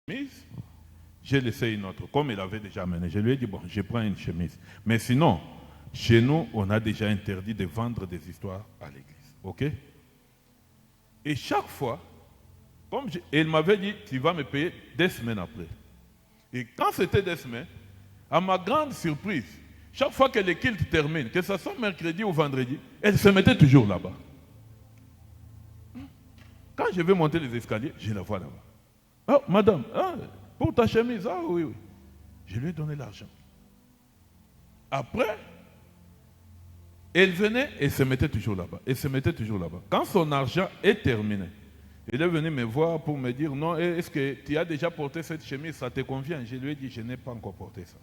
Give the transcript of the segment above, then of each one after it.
chemise, j'ai laissé une autre, comme il avait déjà amené. Je lui ai dit, bon, je prends une chemise. Mais sinon, chez nous, on a déjà interdit de vendre des histoires à l'église. OK? Et chaque fois, il m'avait dit, tu vas me payer 2 semaines après. Et quand c'était 2 semaines, à ma grande surprise, chaque fois que le culte termine, que ce soit mercredi ou vendredi, elle se mettait toujours là-bas. Quand je vais monter les escaliers, je la vois là-bas. Oh, madame, pour ta chemise, oui, oui. Je lui ai donné l'argent. Après, elle venait et se mettait toujours là-bas. Elle se mettait toujours là-bas. Quand son argent est terminé, il est venu me voir pour me dire, non, est-ce que tu as déjà porté cette chemise, ça te convient? Je lui ai dit, je n'ai pas encore porté ça.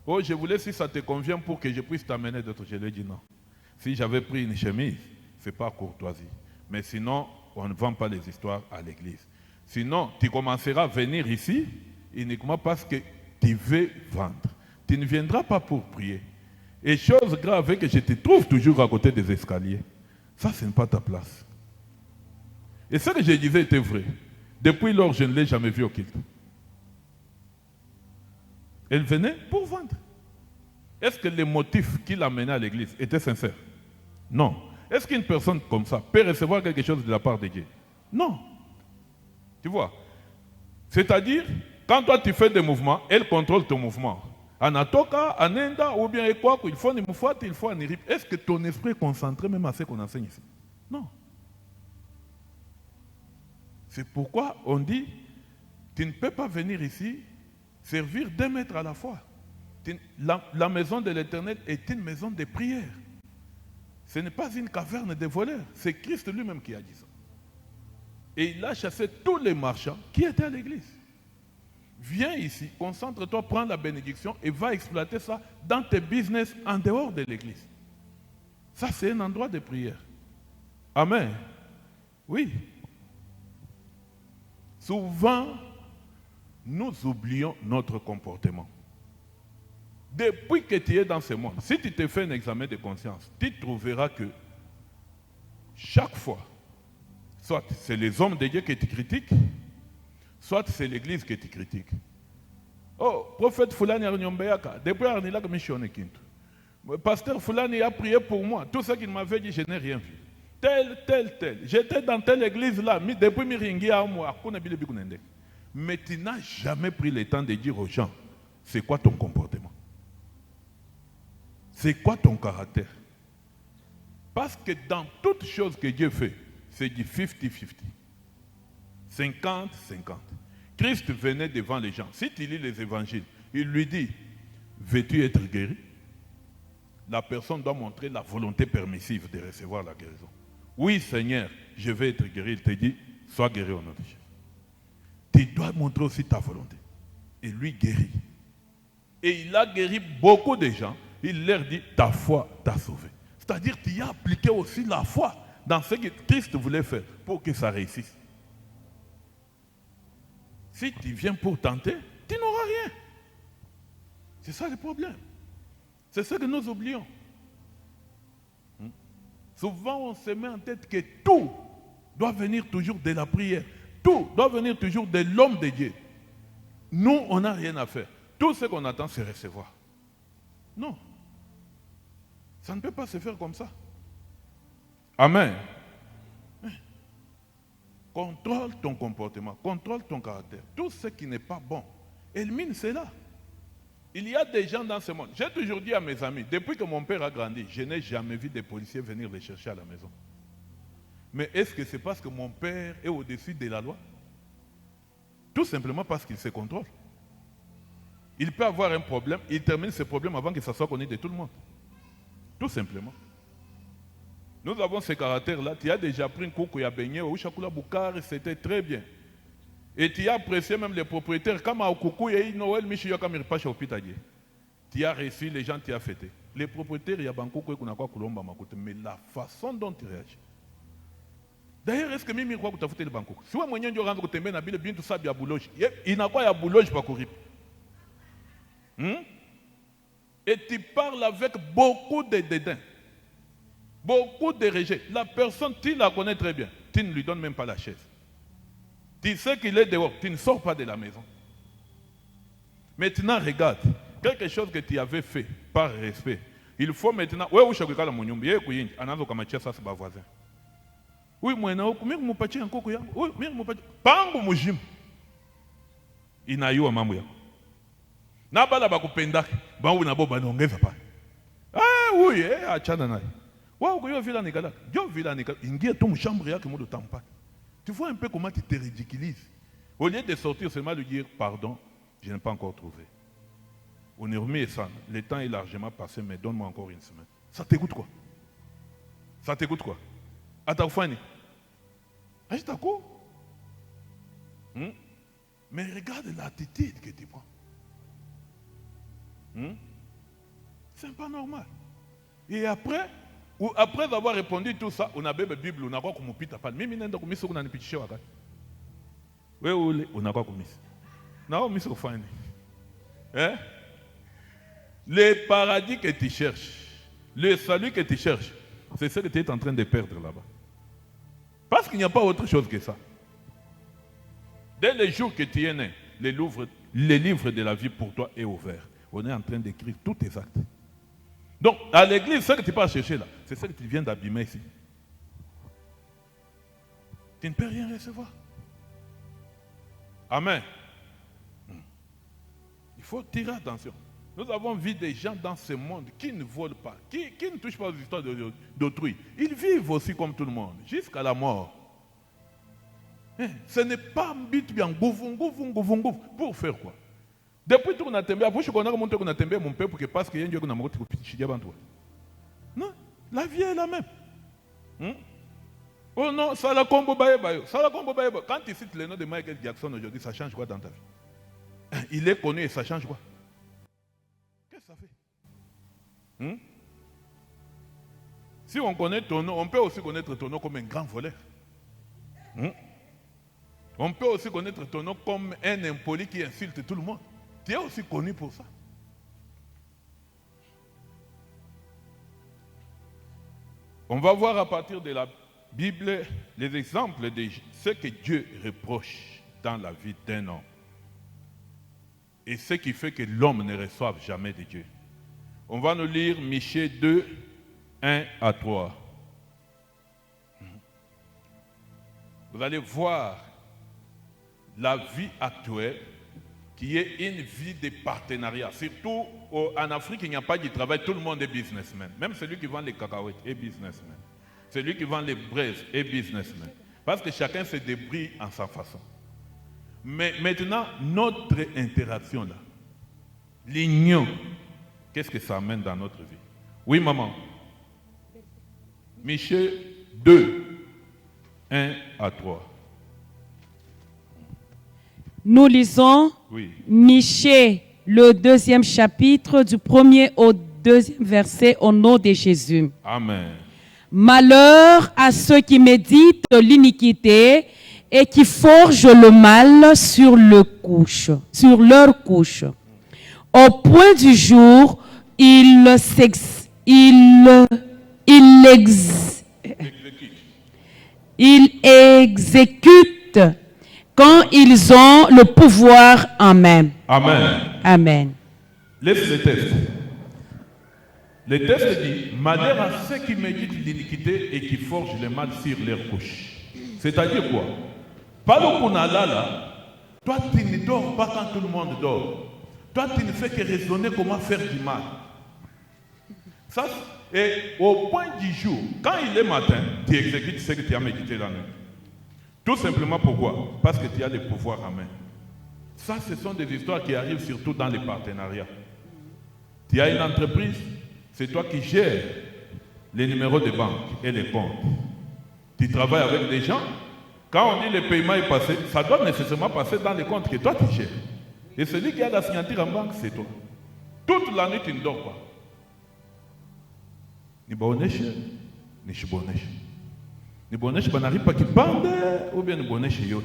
Oh, je voulais si ça te convient pour que je puisse t'amener d'autres. Je lui ai dit non. Si j'avais pris une chemise, ce n'est pas courtoisie. Mais sinon, on ne vend pas les histoires à l'église. Sinon, tu commenceras à venir ici uniquement parce que tu veux vendre. Tu ne viendras pas pour prier. Et chose grave est que je te trouve toujours à côté des escaliers. Ça, ce n'est pas ta place. Et ce que je disais était vrai. Depuis lors, je ne l'ai jamais vu au culte. Elle venait pour vendre. Est-ce que les motifs qui l'amenaient à l'église étaient sincères? Non. Est-ce qu'une personne comme ça peut recevoir quelque chose de la part de Dieu? Non. Tu vois? C'est-à-dire, quand toi tu fais des mouvements, elle contrôle ton mouvement. Anatoka, Anenda, ou bien quoi, il faut une moufoite, il faut un irip. Est-ce que ton esprit est concentré même à ce qu'on enseigne ici? Non. C'est pourquoi on dit, tu ne peux pas venir ici servir 2 mètres à la fois. La maison de l'Éternel est une maison de prière. Ce n'est pas une caverne de voleurs. C'est Christ lui-même qui a dit ça. Et il a chassé tous les marchands qui étaient à l'église. Viens ici, concentre-toi, prends la bénédiction et va exploiter ça dans tes business en dehors de l'église. Ça, c'est un endroit de prière. Amen. Oui. Souvent, nous oublions notre comportement. Depuis que tu es dans ce monde, si tu te fais un examen de conscience, tu trouveras que chaque fois, soit c'est les hommes de Dieu que tu critiques, soit c'est l'église que tu critiques. Oh, prophète Fulani Arnyombeaka, depuis Arnilak Mission Kintu. Pasteur Fulani a prié pour moi. Tout ce qu'il m'avait dit, je n'ai rien vu. Tel. J'étais dans telle église là, depuis Miringi à moi, mais tu n'as jamais pris le temps de dire aux gens, c'est quoi ton comportement? C'est quoi ton caractère? Parce que dans toute chose que Dieu fait, c'est du 50-50. 50-50. Christ venait devant les gens. Si tu lis les évangiles, il lui dit, veux-tu être guéri? La personne doit montrer la volonté permissive de recevoir la guérison. Oui, Seigneur, je vais être guéri. Il te dit, sois guéri au nom de Jésus. Tu dois montrer aussi ta volonté. Et lui guérit. Et il a guéri beaucoup de gens. Il leur dit, ta foi t'a sauvé. C'est-à-dire qu'il a appliqué aussi la foi dans ce que Christ voulait faire pour que ça réussisse. Si tu viens pour tenter, tu n'auras rien. C'est ça le problème. C'est ce que nous oublions. Souvent, on se met en tête que tout doit venir toujours de la prière. Tout doit venir toujours de l'homme de Dieu. Nous, on n'a rien à faire. Tout ce qu'on attend, c'est recevoir. Non. Ça ne peut pas se faire comme ça. Amen. Contrôle ton comportement, contrôle ton caractère. Tout ce qui n'est pas bon, élimine cela. Il y a des gens dans ce monde. J'ai toujours dit à mes amis, depuis que mon père a grandi, je n'ai jamais vu des policiers venir les chercher à la maison. Mais est-ce que c'est parce que mon père est au-dessus de la loi? Tout simplement parce qu'il se contrôle. Il peut avoir un problème, il termine ce problème avant que ça soit connu de tout le monde. Tout simplement. Nous avons ce caractère-là. Tu as déjà pris un coucou à baigner au Chakula Boukar, c'était très bien. Et tu as apprécié même les propriétaires. Comme à Okuku, il y a eu Noël, Michio Kamirpacha au Pitadier. Tu as reçu, les gens, tu as fêté. Les propriétaires, il y a Bankoku et Kunakwa Kulomba Makoute. Mais la façon dont tu réagis. D'ailleurs, est-ce que Mimi croit que tu as foutu le Bankoku? Si vous avez dit que tu as fait bien tout ça, il y a Boulogne. Il n'a pas de Boulogne pour courir. Et tu parles avec beaucoup de dédain. Beaucoup de rejet. La personne, tu la connais très bien. Tu ne lui donnes même pas la chaise. Tu sais qu'il est dehors, tu ne sors pas de la maison. Maintenant, regarde, quelque chose que tu avais fait par respect. Il faut maintenant. Oui, oui, je suis là, mon yombi, oui, anazo kama chia sasa ba voisin. Oui, moi na oku, mingi mupache nkoko yangu. Oui, mingi mupache. Pangu mujimu. Inayua mambo yako. Na bala bakupenda, bangu na boba naongeza pa. Oui, achana naye. Wa uko yo vila nikala. Yo vila nikala. Ingia tu mchambre yake modo tampa. Tu vois un peu comment tu te ridiculises. Au lieu de sortir seulement lui dire pardon, je n'ai pas encore trouvé. On est remis ça. Le temps est largement passé, mais donne-moi encore une semaine. Ça t'écoute quoi? Ça t'écoute quoi? Atafani. Ajitako. Mais regarde l'attitude que tu prends. C'est pas normal. Et après avoir répondu tout ça, on a bébé Bible, on a quoi comme pita pas. Mimi nenda kumisa kuna nipitisha wakati. Wewe on a quoi kumisa. Na kumisa ufanye. Le paradis que tu cherches, le salut que tu cherches, c'est ce que tu es en train de perdre là-bas. Parce qu'il n'y a pas autre chose que ça. Dès le jour que tu es né, le livre de la vie pour toi est ouvert. On est en train d'écrire tous tes actes. Donc, à l'église, ce que tu vas chercher là, c'est ce que tu viens d'abîmer ici. Tu ne peux rien recevoir. Amen. Il faut tirer attention. Nous avons vu des gens dans ce monde qui ne volent pas, qui ne touchent pas aux histoires d'autrui. Ils vivent aussi comme tout le monde, jusqu'à la mort. Ce n'est pas un but bien pour faire quoi? Depuis tout on a tombé, après je connais mon on a tombé mon peuple que parce qu'il y a un Dieu qu'on a monté pour pichier avant toi. Non, la vie est la même. Oh non, ça la combo baye. Quand tu cites le nom de Michael Jackson aujourd'hui, ça change quoi dans ta vie? Il est connu et ça change quoi? Qu'est-ce que ça fait? Si on connaît ton nom, on peut aussi connaître ton nom comme un grand voleur. On peut aussi connaître ton nom comme un impoli qui insulte tout le monde. Tu es aussi connu pour ça. On va voir à partir de la Bible les exemples de ce que Dieu reproche dans la vie d'un homme. Et ce qui fait que l'homme ne reçoive jamais de Dieu. On va nous lire Michée 2, 1 à 3. Vous allez voir la vie actuelle qui est une vie de partenariat. Surtout en Afrique, il n'y a pas de travail, tout le monde est businessman. Même celui qui vend les cacahuètes est businessman. Celui qui vend les braises est businessman. Parce que chacun se débrouille en sa façon. Mais maintenant, notre interaction là, l'union, qu'est-ce que ça amène dans notre vie? Oui, maman. Michée 2, 1 à 3. Nous lisons Michée, le 2e chapitre, du 1er au 2e verset, au nom de Jésus. Amen. Malheur à ceux qui méditent l'iniquité et qui forgent le mal sur leur couche. Au point du jour, ils exécutent quand ils ont le pouvoir en main. Amen. Amen. Laisse le texte. Le texte dit, malheur à ceux qui méditent l'iniquité et qui forgent le mal sur leur couche. C'est-à-dire quoi? Pas le kunala là. Toi, tu ne dors pas quand tout le monde dort. Toi, tu ne fais que raisonner comment faire du mal. Ça, et au point du jour, quand il est matin, tu exécutes ce que tu as médité la nuit. Tout simplement pourquoi? Parce que tu as le pouvoir en main. Ça, ce sont des histoires qui arrivent surtout dans les partenariats. Tu as une entreprise, c'est toi qui gères les numéros de banque et les comptes. Tu travailles avec des gens. Quand on dit le paiement est passé, ça doit nécessairement passer dans les comptes que toi tu gères. Et celui qui a la signature en banque, c'est toi. Toute la nuit, tu ne dors pas. Ni bonesh, ni chibonesh. Ni bonesh banari pas qui bande, ou bien ni bonesh yot.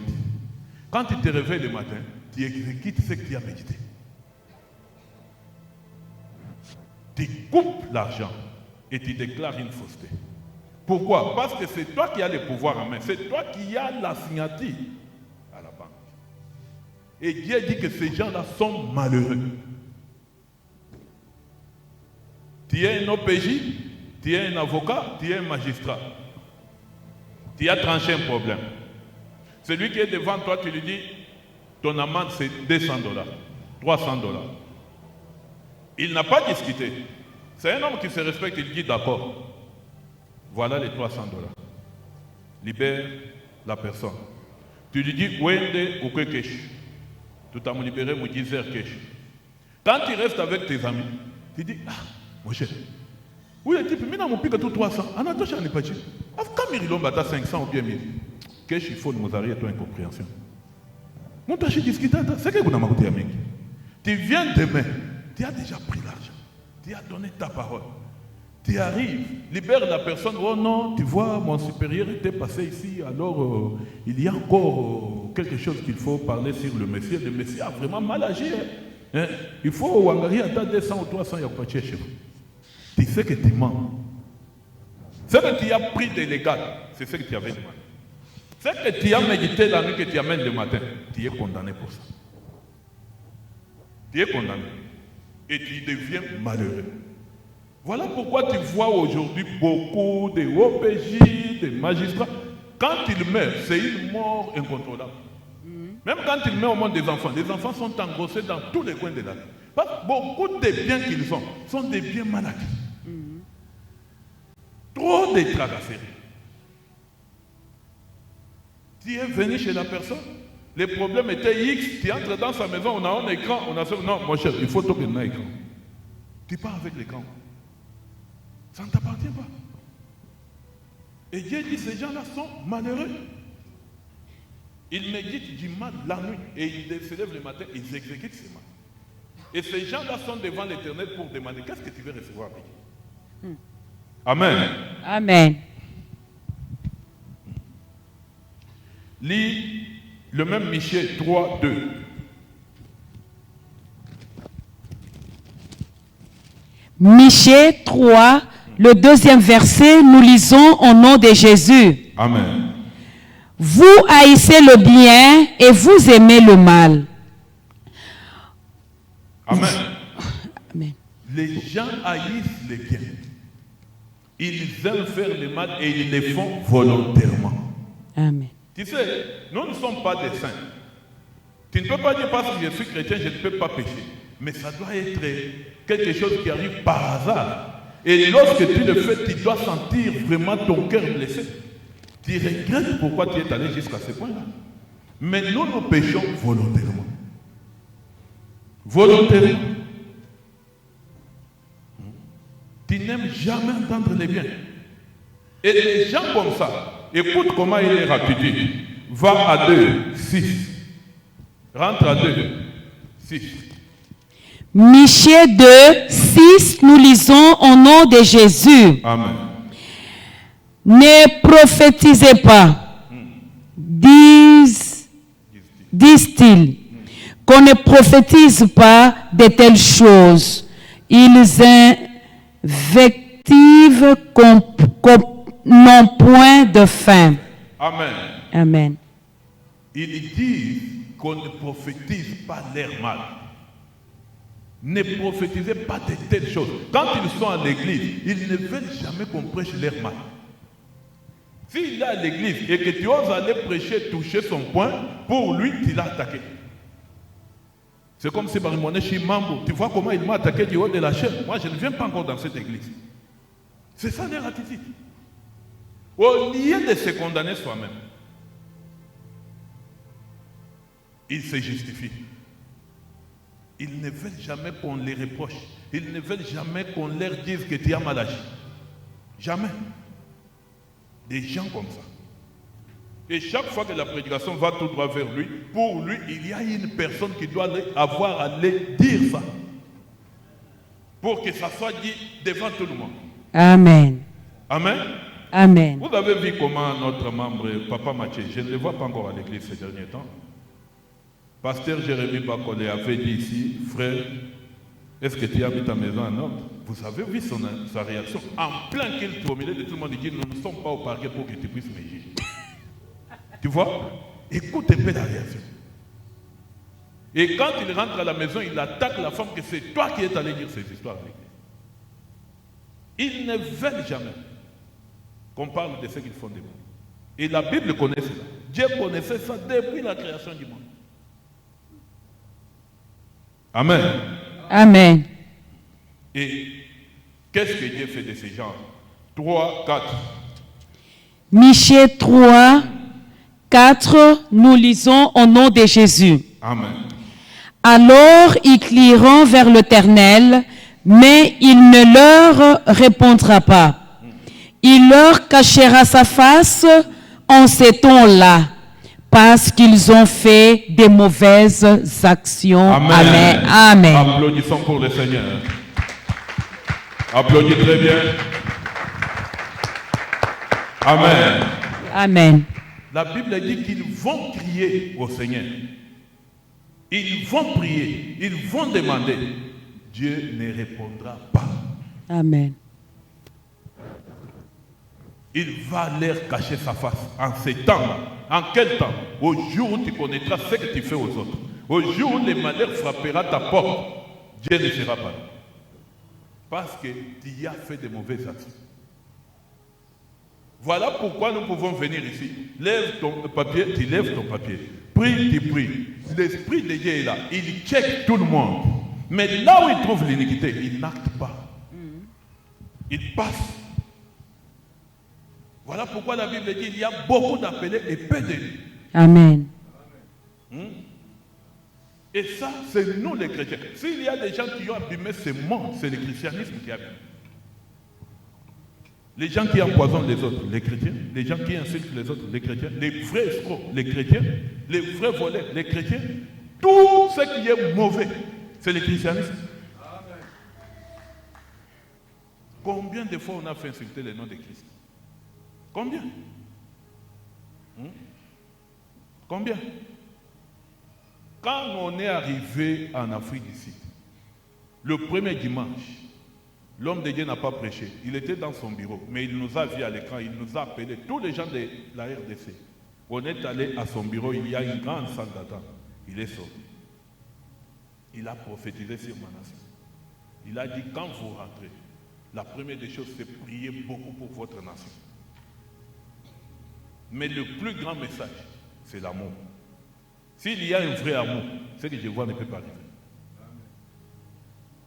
Quand tu te réveilles le matin, tu exécutes ce que tu as médité. Tu coupes l'argent et tu déclares une fausseté. Pourquoi? Parce que c'est toi qui as le pouvoir en main. C'est toi qui as la signature à la banque. Et Dieu dit que ces gens-là sont malheureux. Tu es un OPJ, tu es un avocat, tu es un magistrat. Tu as tranché un problème. Celui qui est devant toi, tu lui dis, ton amende c'est $200, $300. Il n'a pas discuté. C'est un homme qui se respecte, il dit d'accord. Voilà les $300. Libère la personne. Tu lui dis, Wende ou Kekesh. Tu t'as libéré, mon 10 heures Kesh. Quand tu restes avec tes amis, tu dis, ah, mon cher, oui, le type, mais mon pique tout 300. Ah non, toi, je n'ai pas dit. Quand Mirilon bata 500 ou bien 1000, Kesh, il faut nous arrêter toi incompréhension. Mon tâche discutant, c'est que vous n'avez pas goûté à mec. Tu viens demain, tu as déjà pris l'argent, tu as donné ta parole. Tu arrives, libère la personne. Oh non, tu vois, mon supérieur était passé ici, alors il y a encore quelque chose qu'il faut parler sur le monsieur. Le monsieur a vraiment mal agi. Hein? Il faut Wangari à 200 ou 300, il n'y a pas de chez vous. Tu sais que tu mens. Ce que tu as pris de légal, c'est ce que tu avais demandé. Ce que tu as médité la nuit que tu amènes le matin, tu es condamné pour ça. Tu es condamné. Et tu deviens malheureux. Voilà pourquoi tu vois aujourd'hui beaucoup de OPJ, de magistrats. Quand ils meurent, c'est une mort incontrôlable. Même quand ils meurent au monde des enfants sont engrossés dans tous les coins de la vie. Parce que beaucoup des biens qu'ils ont sont des biens mal acquis. Trop de tracassés. Tu es venu chez la personne, les problèmes étaient X, tu entres dans sa maison, on a un écran, on a ça. Non, mon cher, il faut toquer un écran. Tu pars avec l'écran. Ça ne t'appartient pas. Et Dieu dit, ces gens-là sont malheureux. Ils méditent du mal la nuit et ils se lèvent le matin, ils exécutent ces mal. Et ces gens-là sont devant l'Éternel pour demander, qu'est-ce que tu veux recevoir avec eux? Amen. Amen. Lis le même Michée 3, 2. Michée 3, le 2e verset, nous lisons au nom de Jésus. Amen. Vous haïssez le bien et vous aimez le mal. Amen. Amen. Les gens haïssent les biens. Ils aiment faire le mal et ils le font volontairement. Amen. Tu sais, nous ne sommes pas des saints. Tu ne peux pas dire parce que je suis chrétien, je ne peux pas pécher. Mais ça doit être quelque chose qui arrive par hasard. Et lorsque tu le fais, tu dois sentir vraiment ton cœur blessé. Tu regrettes pourquoi tu es allé jusqu'à ce point-là. Mais nous péchons volontairement. Volontairement. Tu n'aimes jamais entendre les biens. Et les gens comme ça, écoute comment il est rapide. Va à 2, 6. Rentre à 2, 6. Michée 2, 6, nous lisons au nom de Jésus. Amen. Ne prophétisez pas, disent-ils, qu'on ne prophétise pas de telles choses. Ils invectivent qu'on n'ont point de fin. Amen. Amen. Ils disent qu'on ne prophétise pas l'air mal. Ne prophétisez pas de telles choses. Quand ils sont à l'église, ils ne veulent jamais qu'on prêche l'air mal. S'il est à l'église et que tu oses aller prêcher, toucher son point, pour lui, tu l'as attaqué. C'est comme si Barimone Chimambo, tu vois comment il m'a attaqué du haut de la chaîne. Moi, je ne viens pas encore dans cette église. C'est ça leur attitude. Au lieu de se condamner soi-même, ils se justifient. Ils ne veulent jamais qu'on les reproche. Ils ne veulent jamais qu'on leur dise que tu as mal agi. Jamais. Des gens comme ça. Et chaque fois que la prédication va tout droit vers lui, pour lui, il y a une personne qui doit avoir à lui dire ça. Pour que ça soit dit devant tout le monde. Amen. Amen. Amen. Vous avez vu comment notre membre, Papa Mathieu, je ne le vois pas encore à l'église ces derniers temps. Pasteur Jérémie Bakole avait dit ici, frère, est-ce que tu as mis ta maison en ordre? Vous avez vu sa réaction en plein culte au milieu de tout le monde. Il dit, nous ne sommes pas au parquet pour que tu puisses me juger. Tu vois? Écoute un peu la réaction. Et quand il rentre à la maison, il attaque la femme que c'est toi qui es allé dire ces histoires à l'église. Ils ne veulent jamais qu'on parle de ce qu'ils font de bon. Et la Bible connaît cela. Dieu connaissait ça depuis la création du monde. Amen. Amen. Et qu'est-ce que Dieu fait de ces gens? 3, 4. Michée 3, 4, nous lisons au nom de Jésus. Amen. Alors ils crieront vers l'Éternel, mais il ne leur répondra pas. Il leur cachera sa face en ces temps-là, parce qu'ils ont fait des mauvaises actions. Amen. Amen. Applaudissons pour le Seigneur. Applaudissez très bien. Amen. Amen. La Bible dit qu'ils vont crier au Seigneur. Ils vont prier. Ils vont demander. Dieu ne répondra pas. Amen. Il va leur cacher sa face en ces temps-là. En quel temps? Au jour où tu connaîtras ce que tu fais aux autres. Au jour où le malheur frappera ta porte, Dieu ne sera pas là. Parce que tu y as fait de mauvaises actions. Voilà pourquoi nous pouvons venir ici. Lève ton papier, tu lèves ton papier. Prie, tu pries. L'Esprit de Dieu est là. Il check tout le monde. Mais là où il trouve l'iniquité, il n'acte pas. Il passe. Voilà pourquoi la Bible dit qu'il y a beaucoup d'appelés et peu d'élus. Amen. Et ça, c'est nous les chrétiens. S'il y a des gens qui ont abîmé ce monde, c'est le christianisme qui a abîmé. Les gens qui empoisonnent les autres, les chrétiens. Les gens qui insultent les autres, les chrétiens. Les vrais escrocs, les chrétiens. Les vrais voleurs, les chrétiens. Tout ce qui est mauvais, c'est le christianisme. Amen. Combien de fois on a fait insulter le nom de Christ? Combien? Combien? Quand on est arrivé en Afrique du Sud, le premier dimanche, l'homme de Dieu n'a pas prêché. Il était dans son bureau, mais il nous a vus à l'écran, il nous a appelés, tous les gens de la RDC. On est allé à son bureau, il y a une grande salle d'attente. Il est sorti. Il a prophétisé sur ma nation. Il a dit, quand vous rentrez, la première des choses, c'est prier beaucoup pour votre nation. Mais le plus grand message, c'est l'amour. S'il y a un vrai amour, ce que je vois ne peut pas arriver.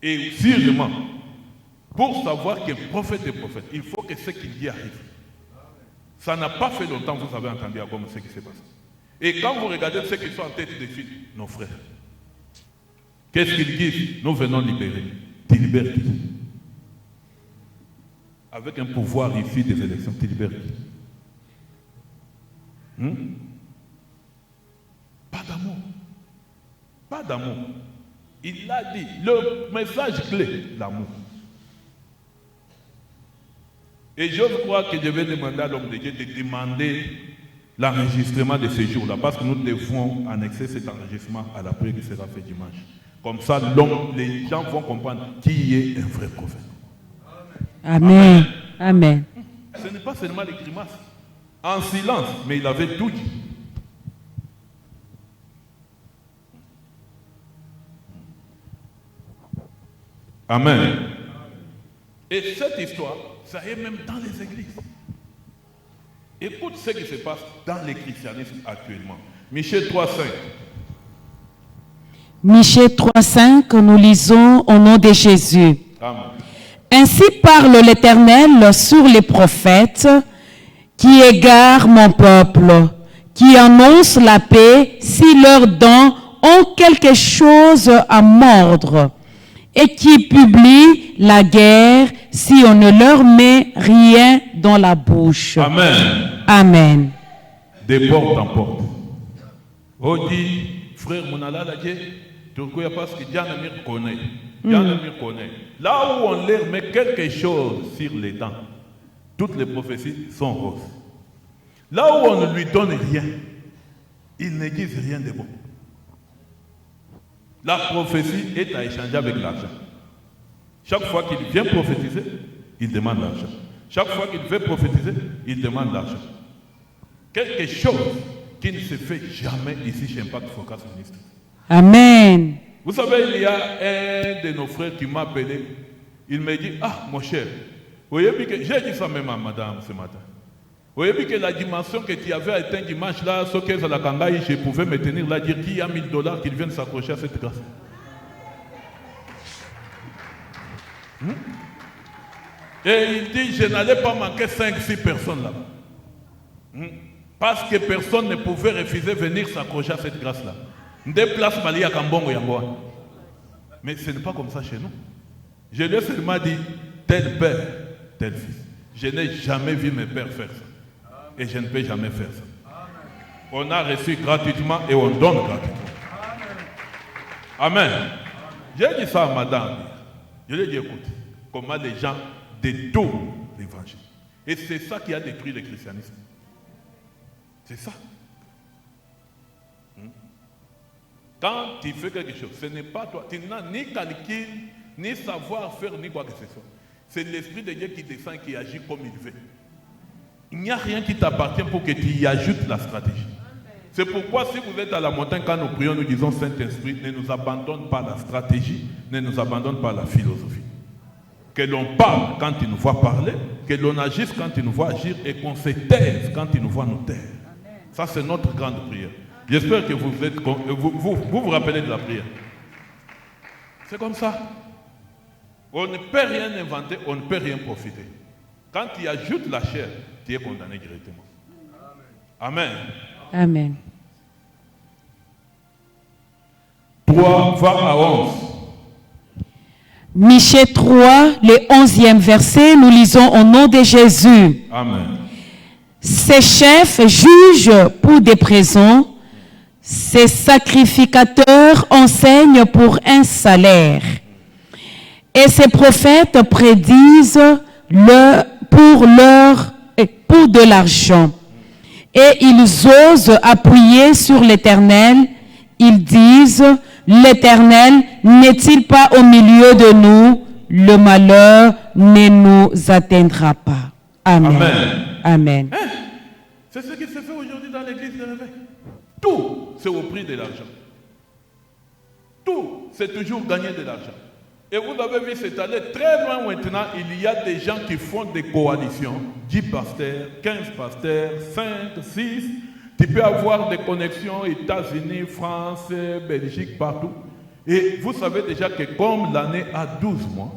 Et sûrement, pour savoir qu'un prophète est prophète, il faut que ce qu'il y arrive. Ça n'a pas fait longtemps que vous avez entendu à ce qui s'est passé. Et quand vous regardez ceux qui sont en tête de file, nos frères, qu'est-ce qu'ils disent? Nous venons libérer. Tu libères qui? Avec un pouvoir ici des élections, tu libères qui? Pas d'amour. Pas d'amour. Il l'a dit. Le message clé, l'amour. Et je crois que je vais demander à l'homme de Dieu de demander l'enregistrement de ce jour-là, parce que nous devons annexer cet enregistrement à la prière qui sera faite dimanche. Comme ça, les gens vont comprendre qui est un vrai prophète. Amen. Amen. Ce n'est pas seulement les grimaces. En silence, mais il avait tout dit. Amen. Et cette histoire, ça est même dans les églises. Écoute ce qui se passe dans le christianisme actuellement. Michée 3,5. Michée 3,5, nous lisons au nom de Jésus. Amen. Ainsi parle l'Éternel sur les prophètes qui égarent mon peuple, qui annoncent la paix si leurs dents ont quelque chose à mordre, et qui publient la guerre si on ne leur met rien dans la bouche. Amen. Amen. De porte en porte. On dit, frère Monala Ladje, Turquois parce que Dieu me connaît. Dieu me connaît. Là où on leur met quelque chose sur les dents, toutes les prophéties sont roses. Là où on ne lui donne rien, ils ne disent rien de bon. La prophétie est à échanger avec l'argent. Chaque fois qu'il vient prophétiser, il demande l'argent. Chaque fois qu'il veut prophétiser, il demande l'argent. Quelque chose qui ne se fait jamais ici chez Impact Focus Ministry. Amen. Vous savez, il y a un de nos frères qui m'a appelé. Il me dit, ah, mon cher, vous voyez que j'ai dit ça même à madame ce matin. Vous voyez que la dimension que tu avais atteint dimanche là, ce que la Kangaï, je pouvais me tenir là, dire qu'il y a $1000 qui viennent s'accrocher à cette grâce. Et il dit, je n'allais pas manquer 5-6 personnes là. Parce que personne ne pouvait refuser de venir s'accrocher à cette grâce-là. Déplace Malia Kambongo Yamboa. Mais ce n'est pas comme ça chez nous. Je lui ai seulement dit, tel père, tel fils. Je n'ai jamais vu mes pères faire ça. Et je ne peux jamais faire ça. On a reçu gratuitement et on donne gratuitement. Amen. J'ai dit ça à madame. Je lui ai dit, écoute, comment les gens détournent l'évangile. Et c'est ça qui a détruit le christianisme. C'est ça. Quand tu fais quelque chose, ce n'est pas toi. Tu n'as ni calcul, ni savoir-faire, ni quoi que ce soit. C'est l'Esprit de Dieu qui descend et qui agit comme il veut. Il n'y a rien qui t'appartient pour que tu y ajoutes la stratégie. C'est pourquoi si vous êtes à la montagne, quand nous prions, nous disons Saint-Esprit, ne nous abandonne pas la stratégie, ne nous abandonne pas la philosophie. Que l'on parle quand il nous voit parler, que l'on agisse quand il nous voit agir et qu'on se taise quand il nous voit nous taire. Ça, c'est notre grande prière. J'espère que vous rappelez de la prière. C'est comme ça. On ne peut rien inventer, on ne peut rien profiter. Quand tu ajoutes la chair, tu es condamné directement. Amen. Amen. 3, 20 à 11. Michée 3, le 11e verset, nous lisons au nom de Jésus. Amen. Ces chefs jugent pour des prisons, ces sacrificateurs enseignent pour un salaire, et ces prophètes prédisent pour de l'argent. Et ils osent appuyer sur l'Éternel. Ils disent, l'Éternel n'est-il pas au milieu de nous? Le malheur ne nous atteindra pas. Amen. Amen. Amen. Hein? C'est ce qui se fait aujourd'hui dans l'église de réveil. Tout, c'est au prix de l'argent. Tout, c'est toujours gagner de l'argent. Et vous avez vu, c'est allé très loin maintenant. Il y a des gens qui font des coalitions. 10 pasteurs, 15 pasteurs, 5, 6. Tu peux avoir des connexions États-Unis, France, Belgique, partout. Et vous savez déjà que comme l'année a 12 mois,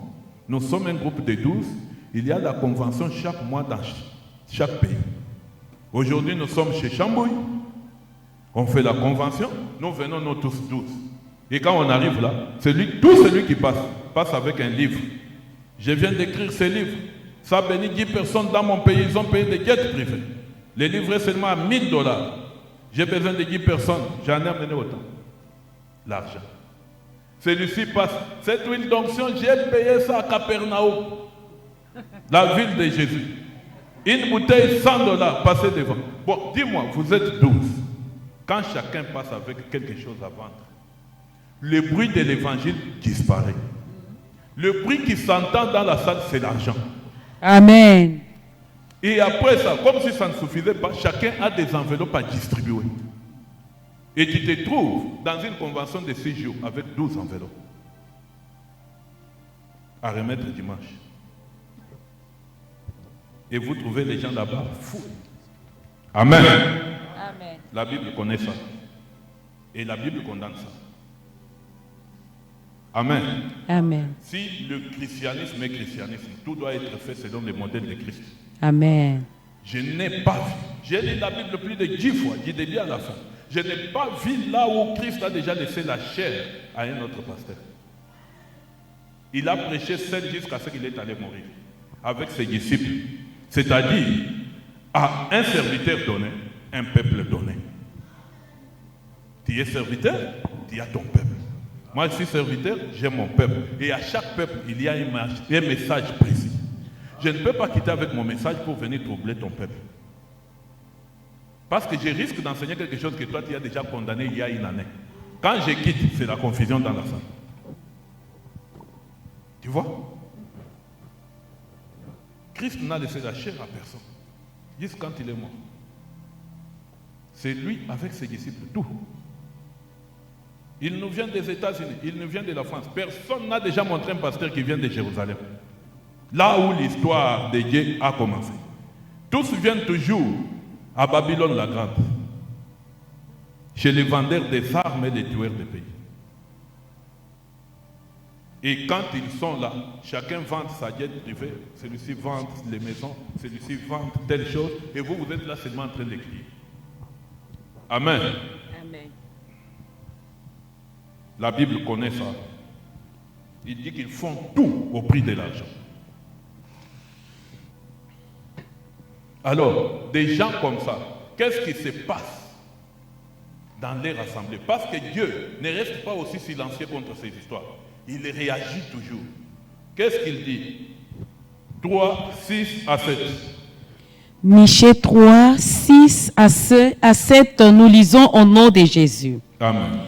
nous sommes un groupe de 12, il y a la convention chaque mois dans chaque pays. Aujourd'hui, nous sommes chez Chambouille. On fait la convention. Nous venons nous tous 12. Et quand on arrive là, tout celui qui passe avec un livre. Je viens d'écrire ce livre. Ça bénit 10 personnes dans mon pays. Ils ont payé des jets privés. Le livre est seulement à $1000. J'ai besoin de 10 personnes. J'en ai amené autant. L'argent. Celui-ci passe. Cette huile d'onction, j'ai payé ça à Capernaum. La ville de Jésus. Une bouteille $100 passée devant. Bon, dis-moi, vous êtes 12. Quand chacun passe avec quelque chose à vendre, le bruit de l'évangile disparaît. Le bruit qui s'entend dans la salle, c'est l'argent. Amen. Et après ça, comme si ça ne suffisait pas, chacun a des enveloppes à distribuer. Et tu te trouves dans une convention de 6 jours avec 12 enveloppes à remettre dimanche. Et vous trouvez les gens là-bas fous. Amen. Amen. La Bible connaît ça. Et la Bible condamne ça. Amen. Amen. Si le christianisme est christianisme, tout doit être fait selon le modèle de Christ. Amen. Je n'ai pas vu. J'ai lu la Bible plus de 10 fois, du début à la fin. Je n'ai pas vu là où Christ a déjà laissé la chair à un autre pasteur. Il a prêché seul jusqu'à ce qu'il est allé mourir avec ses disciples. C'est-à-dire, à un serviteur donné, un peuple donné. Tu es serviteur, tu as ton peuple. Moi, je suis serviteur, j'ai mon peuple. Et à chaque peuple, il y a un message précis. Je ne peux pas quitter avec mon message pour venir troubler ton peuple. Parce que je risque d'enseigner quelque chose que toi, tu as déjà condamné il y a une année. Quand je quitte, c'est la confusion dans la salle. Tu vois? Christ n'a laissé la chair à personne. Juste quand il est mort. C'est lui avec ses disciples, tout. Il nous vient des États-Unis, il nous vient de la France. Personne n'a déjà montré un pasteur qui vient de Jérusalem. Là où l'histoire de Dieu a commencé. Tous viennent toujours à Babylone la Grande, chez les vendeurs des armes et les tueurs de pays. Et quand ils sont là, chacun vend sa jet privée, celui-ci vend les maisons, celui-ci vend telle chose, et vous, vous êtes là seulement en train d'écrire. Amen. Amen. La Bible connaît ça. Il dit qu'ils font tout au prix de l'argent. Alors, des gens comme ça, qu'est-ce qui se passe dans les rassemblées? Parce que Dieu ne reste pas aussi silencieux contre ces histoires. Il réagit toujours. Qu'est-ce qu'il dit? 3, 6 à 7. Michée 3, 6 à 7, nous lisons au nom de Jésus. Amen.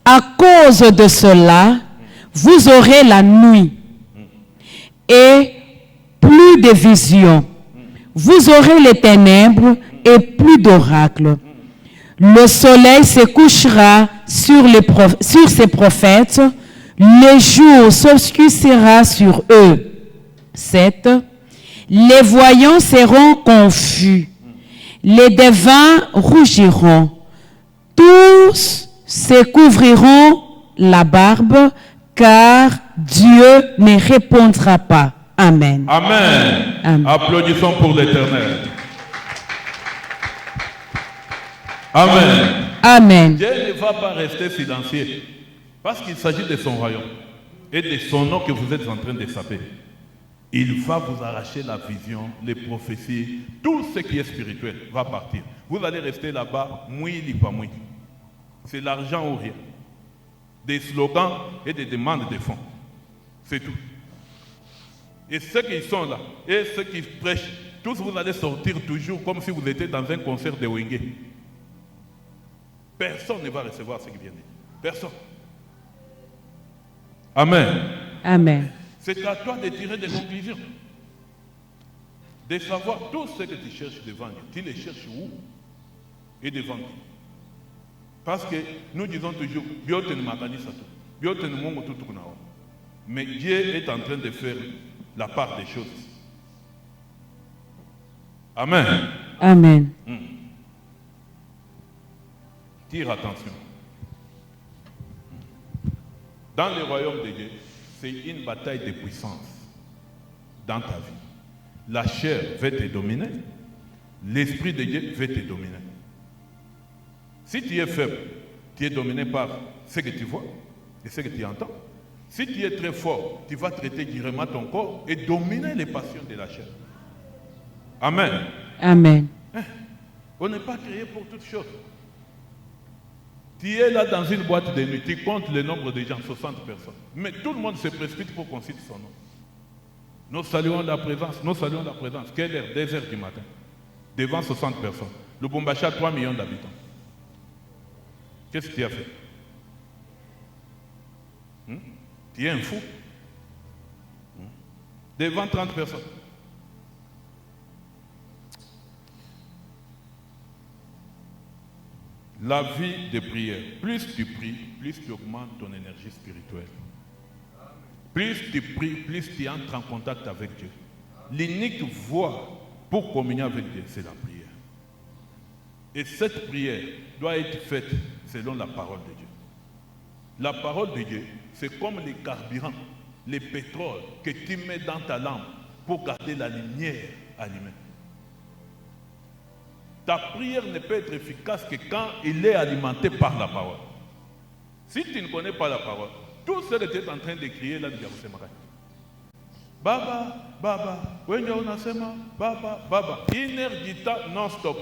À cause de cela, vous aurez la nuit et plus de visions. Vous aurez les ténèbres et plus d'oracles. Le soleil se couchera sur ses prophètes. Le jour s'obscurcira sur eux. 7. Les voyants seront confus. Les devins rougiront. Tous se couvriront la barbe, car Dieu ne répondra pas. Amen. Amen. Amen. Applaudissons pour l'Éternel. Amen. Amen. Dieu ne va pas rester silencieux parce qu'il s'agit de son royaume et de son nom que vous êtes en train de saper. Il va vous arracher la vision, les prophéties, tout ce qui est spirituel va partir. Vous allez rester là-bas, mouille, pas mouille. C'est l'argent ou rien. Des slogans et des demandes de fonds. C'est tout. Et ceux qui sont là, et ceux qui prêchent, tous vous allez sortir toujours comme si vous étiez dans un concert de Wenge. Personne ne va recevoir ce qui vient de dire. Personne. Amen. Amen. C'est à toi de tirer des conclusions. De savoir tout ce que tu cherches devant Dieu. Tu les cherches où? Et devant Dieu. Parce que nous disons toujours, mais Dieu est en train de faire la part des choses. Amen. Amen. Tire attention. Dans le royaume de Dieu, c'est une bataille de puissance dans ta vie. La chair veut te dominer, l'esprit de Dieu veut te dominer. Si tu es faible, tu es dominé par ce que tu vois et ce que tu entends. Si tu es très fort, tu vas traiter durement ton corps et dominer les passions de la chair. Amen. Amen. On n'est pas créé pour toutes choses. Tu es là dans une boîte de nuit, tu comptes le nombre de gens, 60 personnes. Mais tout le monde se précipite pour qu'on cite son nom. Nous saluons la présence, nous saluons la présence. Quelle heure? 2 heures du matin. Devant 60 personnes. Le Lubumbashi a 3 millions d'habitants. Qu'est-ce que tu as fait? Tu es un fou. Devant 30 personnes. La vie de prière, plus tu pries, plus tu augmentes ton énergie spirituelle. Plus tu pries, plus tu entres en contact avec Dieu. L'unique voie pour communier avec Dieu, c'est la prière. Et cette prière doit être faite selon la parole de Dieu. La parole de Dieu, c'est comme les carburants, les pétroles que tu mets dans ta lampe pour garder la lumière allumée. Ta prière ne peut être efficace que quand il est alimenté par la parole. Si tu ne connais pas la parole, tout ce que tu es en train de crier là, Baba, Baba, Baba, Baba, 1 heure du temps non-stop.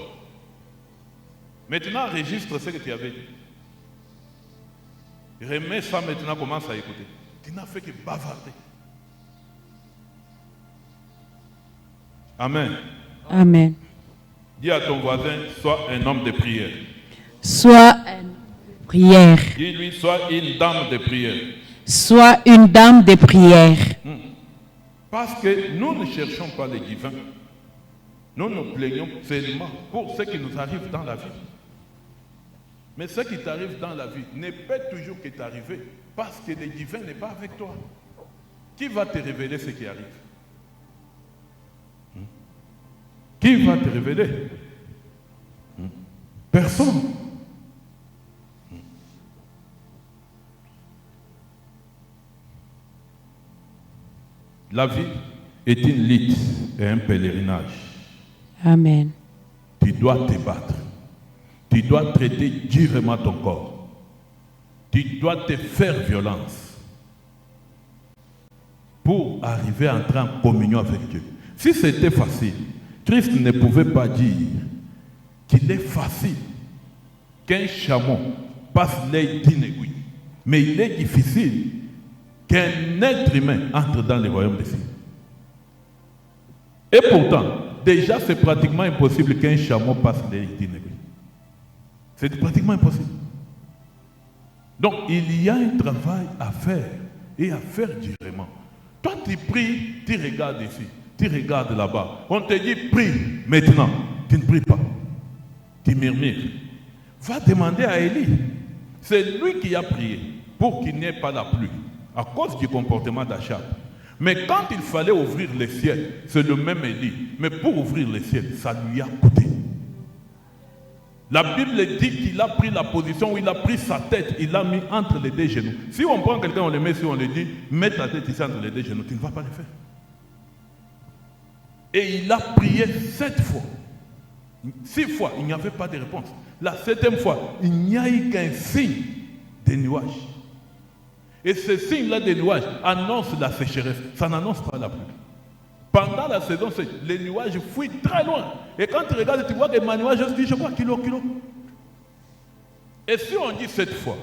Maintenant, enregistre ce que tu avais dit. Remets ça maintenant, commence à écouter. Tu n'as fait que bavarder. Amen. Amen. Dis à ton voisin, sois un homme de prière. Sois une prière. Dis-lui, sois une dame de prière. Sois une dame de prière. Parce que nous ne cherchons pas les divins. Nous nous plaignons seulement pour ce qui nous arrive dans la vie. Mais ce qui t'arrive dans la vie ne peut toujours que t'arriver parce que le divin n'est pas avec toi. Qui va te révéler ce qui arrive? Qui va te révéler? Personne. La vie est une lutte et un pèlerinage. Amen. Tu dois te battre. Tu dois traiter durement ton corps. Tu dois te faire violence pour arriver à entrer en communion avec Dieu. Si c'était facile, Christ ne pouvait pas dire qu'il est facile qu'un chameau passe l'œil d'une aiguille. Mais il est difficile qu'un être humain entre dans le royaume des cieux. Et pourtant, déjà c'est pratiquement impossible qu'un chameau passe l'œil d'une aiguille. C'est pratiquement impossible. Donc il y a un travail à faire et à faire durement. Toi tu pries, tu regardes ici, tu regardes là-bas. On te dit prie maintenant, tu ne pries pas. Tu murmures. Va demander à Élie. C'est lui qui a prié pour qu'il n'y ait pas la pluie à cause du comportement d'Achab. Mais quand il fallait ouvrir les ciels, c'est le même Élie. Mais pour ouvrir les ciels, ça lui a coûté. La Bible dit qu'il a pris la position où il a pris sa tête, il l'a mis entre les deux genoux. Si on prend quelqu'un, on le met, si on le dit, mets ta tête ici entre les deux genoux, tu ne vas pas le faire. Et il a prié 7 fois. 6 fois, il n'y avait pas de réponse. La 7e fois, il n'y a eu qu'un signe de nuage. Et ce signe-là de nuage annonce la sécheresse. Ça n'annonce pas la pluie. Pendant la saison, les nuages fuient très loin. Et quand tu regardes, tu vois que les nuages se disent, je crois, kilo. Et si on dit 7 fois,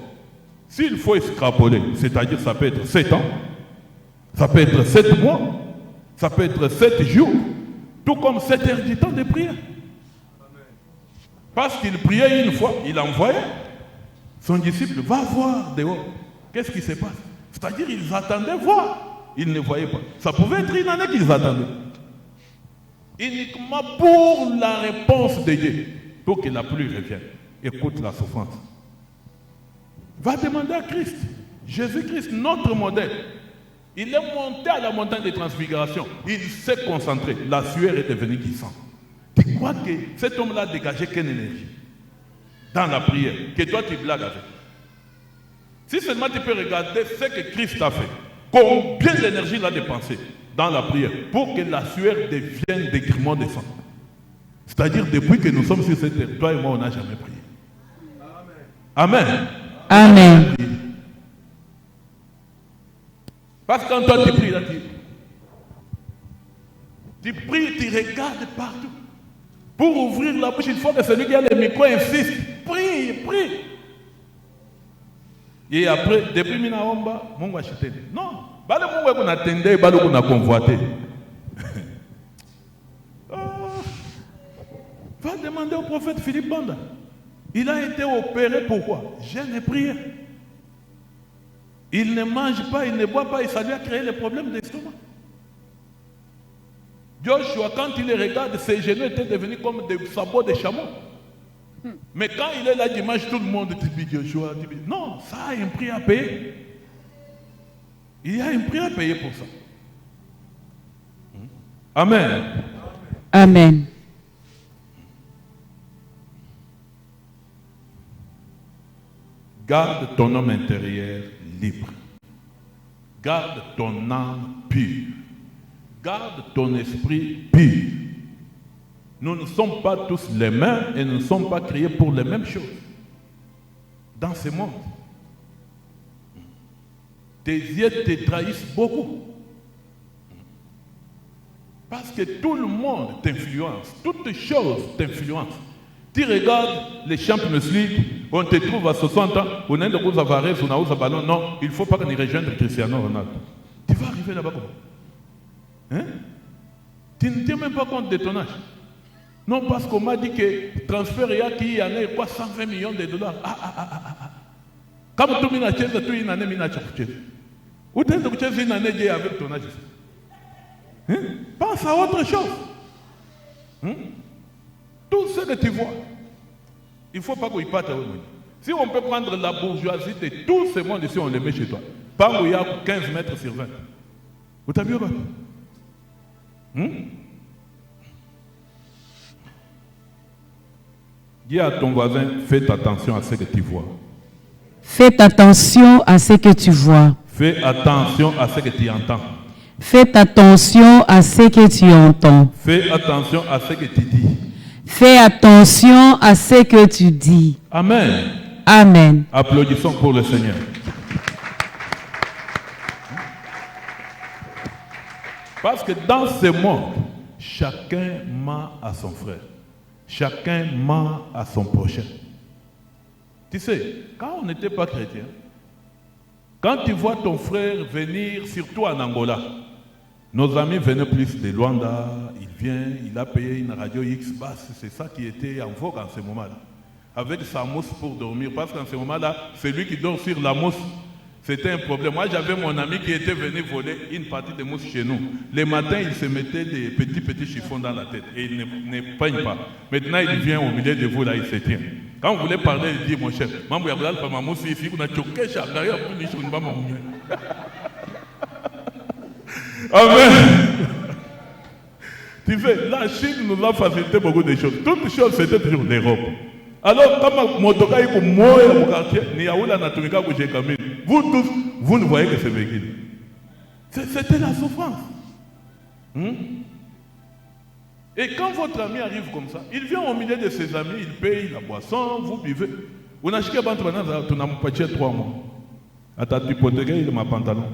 s'il faut extrapoler, c'est-à-dire ça peut être 7 ans, ça peut être 7 mois, ça peut être 7 jours, tout comme 7 heures du temps de prière. Parce qu'il priait une fois, il envoyait son disciple, va voir dehors. Qu'est-ce qui se passe? C'est-à-dire ils attendaient voir. Ils ne voyaient pas. Ça pouvait être une année qu'ils attendaient. Uniquement pour la réponse de Dieu, pour que la pluie revienne. Écoute la souffrance. Va demander à Christ. Jésus-Christ, notre modèle. Il est monté à la montagne de transfiguration. Il s'est concentré. La sueur est devenue glissante. Tu crois que cet homme-là a dégagé quelle énergie dans la prière que toi tu blagues avec? Si seulement tu peux regarder ce que Christ a fait, combien d'énergie il a dépensé dans la prière pour que la sueur devienne des grimons de sang. C'est-à-dire depuis que nous sommes sur cette terre, toi et moi on n'a jamais prié. Amen. Amen. Parce que quand toi tu pries, là, tu pries, tu regardes partout. Pour ouvrir la bouche, il faut que celui qui a le micro insiste. Prie, prie. Et après, depuis Minaomba, Mungu achitene. Non, bale Mungu qu'on attendait, bale qu'on a convoité. Va demander au prophète Philippe Banda. Il a été opéré pourquoi? Jeûne et prière. Il ne mange pas, il ne boit pas et ça lui a créé les problèmes d'estomac. Joshua, quand il les regarde, ses genoux étaient devenus comme des sabots de chameau. Mais quand il est là dimanche, tout le monde dit Joshua. Non, ça a un prix à payer. Il y a un prix à payer pour ça. Amen. Amen. Garde ton homme intérieur libre. Garde ton âme pure. Garde ton esprit pur. Nous ne sommes pas tous les mêmes et nous ne sommes pas créés pour les mêmes choses. Dans ce monde, tes yeux te trahissent beaucoup. Parce que tout le monde t'influence. Toutes choses t'influencent. Tu regardes les Champions League, on te trouve à 60 ans, on a une course à Varese, on a un ballon. Non, il ne faut pas qu'on y rejoigne Cristiano Ronaldo. Tu vas arriver là-bas comment? Hein? Tu ne tiens même pas compte de ton âge. Non, parce qu'on m'a dit que transfert, il y en a quoi, 120 millions de dollars. Comme tout le monde a tout une année, il a acheté. Où tu as une année avec ton âge? Hein? Pense à autre chose. Hein? Tout ce que tu vois, il ne faut pas qu'il parte. Si on peut prendre la bourgeoisie de tout ce monde ici, on le met chez toi. Pas où il y a 15 mètres sur 20. Vous t'avez vu quoi? Dis à ton voisin, fais attention à ce que tu vois. Fais attention à ce que tu vois. Fais attention à ce que tu entends. Fais attention à ce que tu entends. Fais attention à ce que tu dis. Fais attention à ce que tu dis. Amen. Amen. Applaudissons pour le Seigneur. Parce que dans ce monde, chacun ment à son frère. Chacun ment à son prochain. Tu sais, quand on n'était pas chrétien, quand tu vois ton frère venir, surtout en Angola, nos amis venaient plus de Luanda, il vient, il a payé une radio X basse, c'est ça qui était en vogue en ce moment-là. Avec sa mousse pour dormir, parce qu'en ce moment-là, celui qui dort sur la mousse, c'était un problème. Moi, j'avais mon ami qui était venu voler une partie de mousse chez nous. Le matin, il se mettait des petits chiffons dans la tête et il ne peigne pas. Maintenant, il vient au milieu de vous, là, il se tient. Quand vous voulez parler, il dit, mon chef, Mambo Yablal, pas ma mousse ici, on a choqué, Chagari, après, on ne va pas Amen. Tu sais, la Chine nous a facilité beaucoup de choses. Toutes les choses, c'était toujours l'Europe. Alors, comme Motoka est comme moi, mon quartier, Niaoula Natumika, vous tous, vous ne voyez que ce véhicule. C'était la souffrance. Et quand votre ami arrive comme ça, il vient au milieu de ses amis, il paye la boisson, vous buvez. Vous n'achetez pas de banane, tu n'as pas 3 mois. Attends, tu peux te gagner ma pantalon.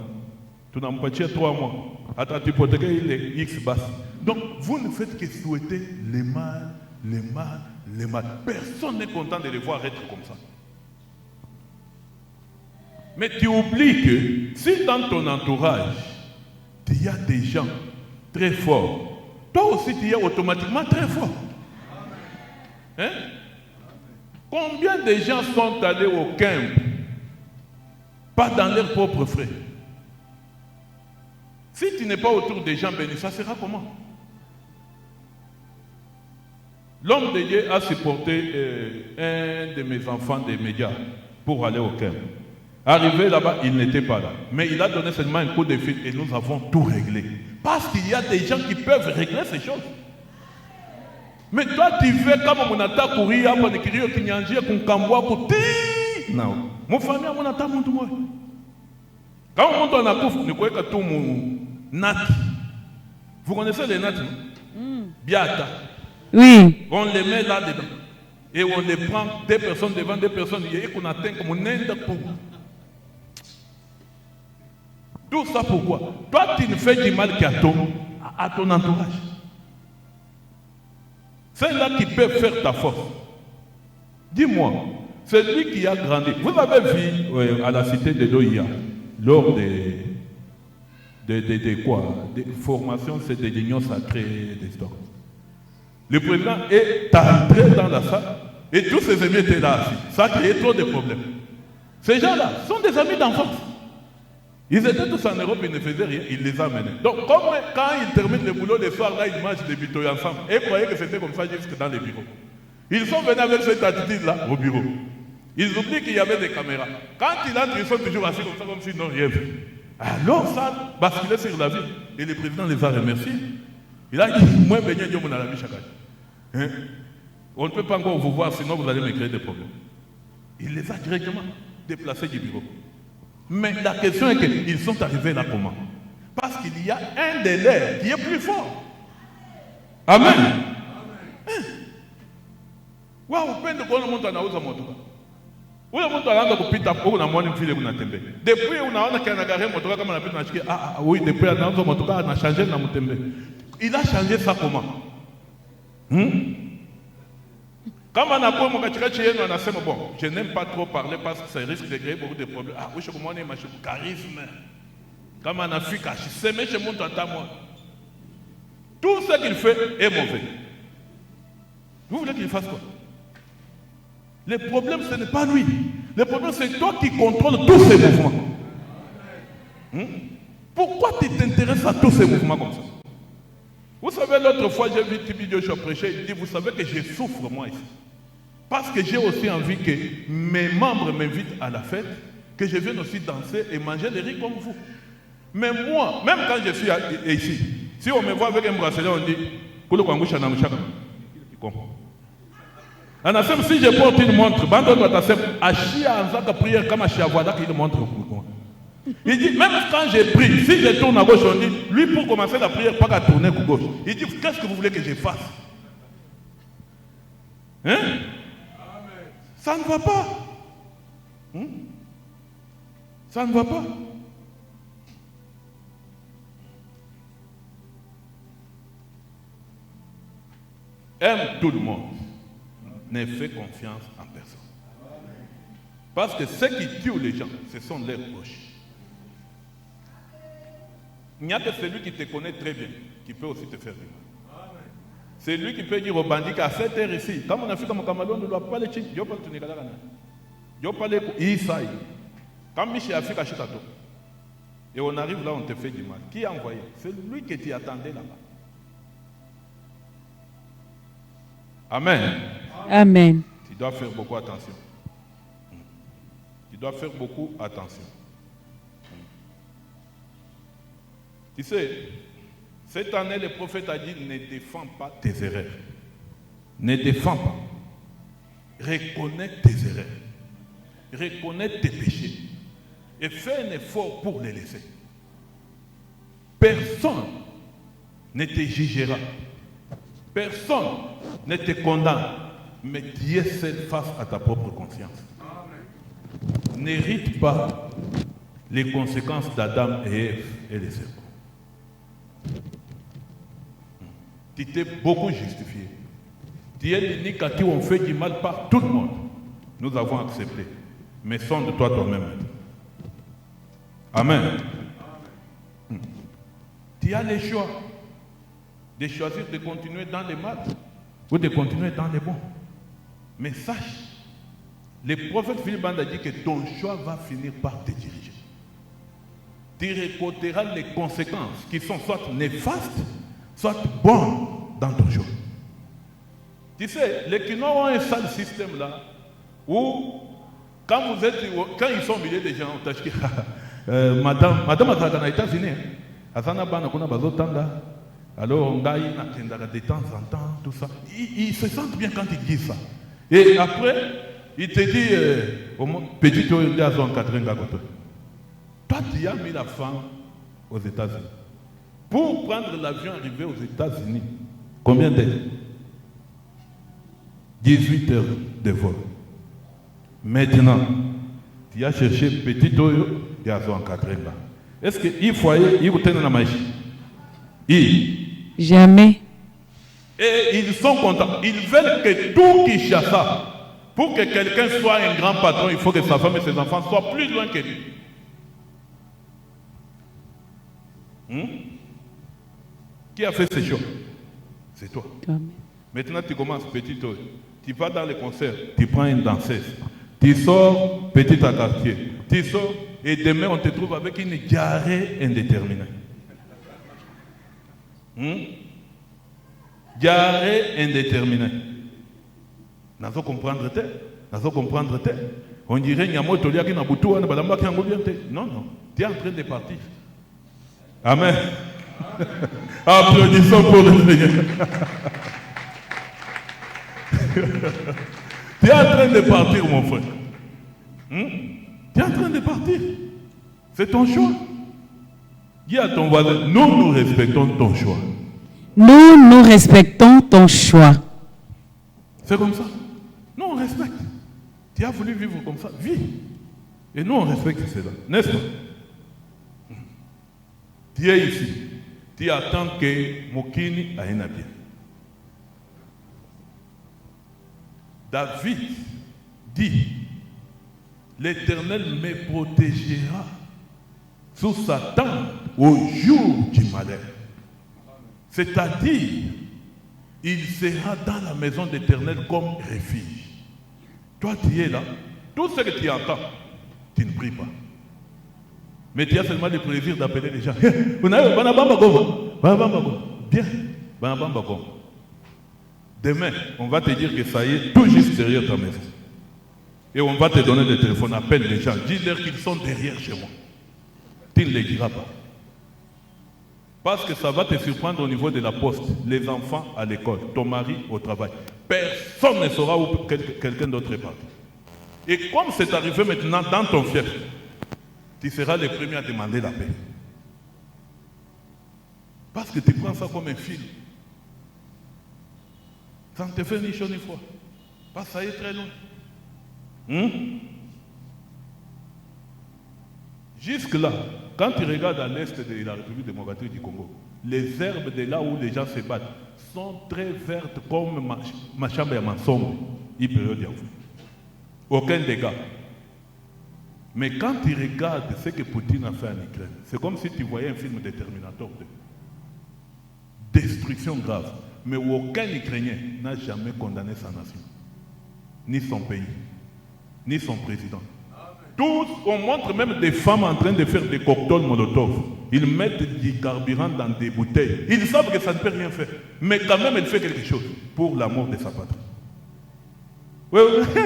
Tu n'as pas 3 mois. Attends, tu peux te gagner les X basses. Donc, vous ne faites que souhaiter les mal, les mal, les mal. Personne n'est content de les voir être comme ça. Mais tu oublies que si dans ton entourage, il y a des gens très forts, toi aussi tu es automatiquement très fort. Hein? Combien de gens sont allés au camp, pas dans leurs propres frais? Si tu n'es pas autour des gens bénis, ça sera comment? L'homme de Dieu a supporté un de mes enfants des médias pour aller au camp. Arrivé là-bas, il n'était pas là. Mais il a donné seulement un coup de fil et nous avons tout réglé. Parce qu'il y a des gens qui peuvent régler ces choses. Mais toi, tu fais comme mon attaque courir, après le kirio qui nyangie, qu'on camboie, qu'on ti. Non. Mon famille, mon attaque, mon tout moi. Quand on monte en accouf, nous croyons que tout mon nat. Vous connaissez les nats? Biata. Oui. On les met là-dedans. Et on les prend, 2 personnes devant 2 personnes, et qu'on atteint comme un inde pour. Tout ça pourquoi? Toi, tu ne fais du mal qu'à ton entourage. C'est là qui peut faire ta force. Dis-moi, celui qui a grandi, vous avez vu à la cité de Loïa, lors des formations, c'est des unions sacrées d'histoire. Le président est entré dans la salle et tous ses amis étaient là assis. Ça a créé trop de problèmes. Ces gens-là sont des amis d'enfance. Ils étaient tous en Europe, ils ne faisaient rien, il les a menés. Donc, comme quand ils terminent le boulot le soir, là, ils mangent des bitoys ensemble. Et ils croyaient que c'était comme ça jusque dans les bureaux. Ils sont venus avec cette attitude-là au bureau. Ils oublient qu'il y avait des caméras. Quand ils entrent, ils sont toujours assis comme ça, comme s'ils n'ont rien vu. Alors, ça basculait sur la ville. Et le président les a remerciés. Il a dit, moi, Beignet Dieu, mon ami, chaque année. On ne peut pas encore vous voir, sinon vous allez me créer des problèmes. Il les a directement déplacés du bureau. Mais la question est qu'ils sont arrivés là comment? Parce qu'il y a un de leurs qui est plus fort. Amen. Waouh, peine de quoi le monde en a osé mon tour. Où le monde a l'angle pour pita pour la moine fille de Munatembe. Depuis on a un agarré mon tour comme on a pu n'acheter. Ah oui, depuis on a mon tour on a changé dans Munatembe. Il a changé ça comment? Comme on a pour mon on a dit bon, je n'aime pas trop parler parce que ça risque de créer beaucoup de problèmes. Ah oui, je commence à marcher charisme. Comme on a fait cacher, c'est mais je monte à moi. Tout ce qu'il fait est mauvais. Vous voulez qu'il fasse quoi? Le problème, ce n'est pas lui. Le problème, c'est toi qui contrôles tous ces mouvements. Pourquoi tu t'intéresses à tous ces mouvements comme ça? Vous savez, l'autre fois, j'ai vu Tibi Joshua prêcher, il dit, vous savez que je souffre moi ici. Parce que j'ai aussi envie que mes membres m'invitent à la fête, que je vienne aussi danser et manger les riz comme vous. Mais moi, même quand je suis ici, si on me voit avec un bracelet, on dit si je porte une montre, prière comme il montre. Il dit, même quand j'ai prie, si je tourne à gauche, on dit, lui pour commencer la prière, pas qu'à tourner à gauche. Il dit, qu'est-ce que vous voulez que je fasse? Hein? Ça ne va pas. Ça ne va pas. Aime tout le monde. Ne fais confiance en personne. Parce que ceux qui tuent les gens, ce sont leurs poches. Il n'y a que celui qui te connaît très bien qui peut aussi te faire du mal. C'est lui qui peut dire aux bandits qu'à 7 heures ici, comme on a fait comme au Cameroun, on ne doit pas les tuer. Je ne dois pas les tuer. Je ne dois pas les tuer. Quand Michel a fait Chitato, et on arrive là, on te fait du mal. Qui a envoyé? C'est lui qui t'y attendait là-bas. Amen. Amen. Tu dois faire beaucoup attention. Tu dois faire beaucoup attention. Tu sais, cette année, le prophète a dit, ne défends pas tes erreurs. Ne défends pas. Reconnais tes erreurs. Reconnais tes péchés. Et fais un effort pour les laisser. Personne ne te jugera. Personne ne te condamne. Mais tu es seul face à ta propre conscience. N'hérite pas les conséquences d'Adam et Ève et les serpents. Tu t'es beaucoup justifié. Tu es l'unique à qui on fait du mal par tout le monde. Nous avons accepté. Mais sonde-toi toi-même. Amen. Tu as le choix de choisir de continuer dans le mal ou de continuer dans le bon. Mais sache, le prophète Philippe a dit que ton choix va finir par te diriger. Tu récolteras les conséquences qui sont soit néfastes, soit bonnes dans ton choix. Tu sais, les Kinois ont un sale système là, où quand ils sont au milieu des gens, on t'a dit, madame a été États-Unis, alors on gagne de temps en temps, tout ça. Ils se sentent bien quand ils disent ça. Et après, il te dit, petit tour de Azon Catherine Gagoto. Toi, tu as mis la femme aux États-Unis. Pour prendre l'avion arrivé aux États-Unis, combien d'heures? 18 heures de vol. Maintenant, tu as cherché petit tour de Azon Catherine. Est-ce qu'il faut aller, il faut la magie? Jamais. Et ils sont contents. Ils veulent que tout Kinshasa, pour que quelqu'un soit un grand patron, il faut que sa femme et ses enfants soient plus loin que lui. Qui a fait ces choses? C'est toi. Amen. Maintenant, tu commences petit. Tu vas dans les concerts, tu prends une danseuse. Tu sors petit à quartier. Tu sors et demain, on te trouve avec une diarrhée indéterminée. Diarrhée indéterminée. Nazo comprendre te. On dirait Nyamoto liaki na butu wana balamba ki angolien te. Non, tu es en train de partir. Amen. Applaudissons pour le Seigneur. Tu es en train de partir, mon frère. Tu es en train de partir. C'est ton choix. Dis à ton voisin, nous respectons ton choix. Nous respectons ton choix. C'est comme ça. Nous, on respecte. Tu as voulu vivre comme ça, vis. Et nous, on respecte cela. N'est-ce pas? Tu es ici. Tu attends que Mokini aille bien. David dit, l'Éternel me protégera sous sa tente au jour du malheur. C'est-à-dire, il sera dans la maison d'Éternel comme refuge. Toi, tu es là. Tout ce que tu entends, tu ne pries pas. Mais tu as seulement le plaisir d'appeler les gens. Bien. Demain, on va te dire que ça y est, tout juste derrière ta maison. Et on va te donner le téléphone, appelle les gens, dis-leur qu'ils sont derrière chez moi. Tu ne les diras pas. Parce que ça va te surprendre au niveau de la poste, les enfants à l'école, ton mari au travail. Personne ne saura où quelqu'un d'autre est parti. Et comme c'est arrivé maintenant dans ton fief, tu seras le premier à demander la paix. Parce que tu prends ça comme un film. Ça ne te fait ni chaud ni froid. Parce que ça y est très loin. Jusque-là, quand tu regardes à l'est de la République démocratique du Congo, les herbes de là où les gens se battent sont très vertes comme ma chambre à Mansombe. Aucun dégât. Mais quand tu regardes ce que Poutine a fait en Ukraine, c'est comme si tu voyais un film de Terminator 2. Destruction grave. Mais aucun Ukrainien n'a jamais condamné sa nation, ni son pays, ni son président. Tous, on montre même des femmes en train de faire des cocktails Molotov. Ils mettent du carburant dans des bouteilles. Ils savent que ça ne peut rien faire. Mais quand même, elle fait quelque chose pour l'amour de sa patrie. Oui, oui.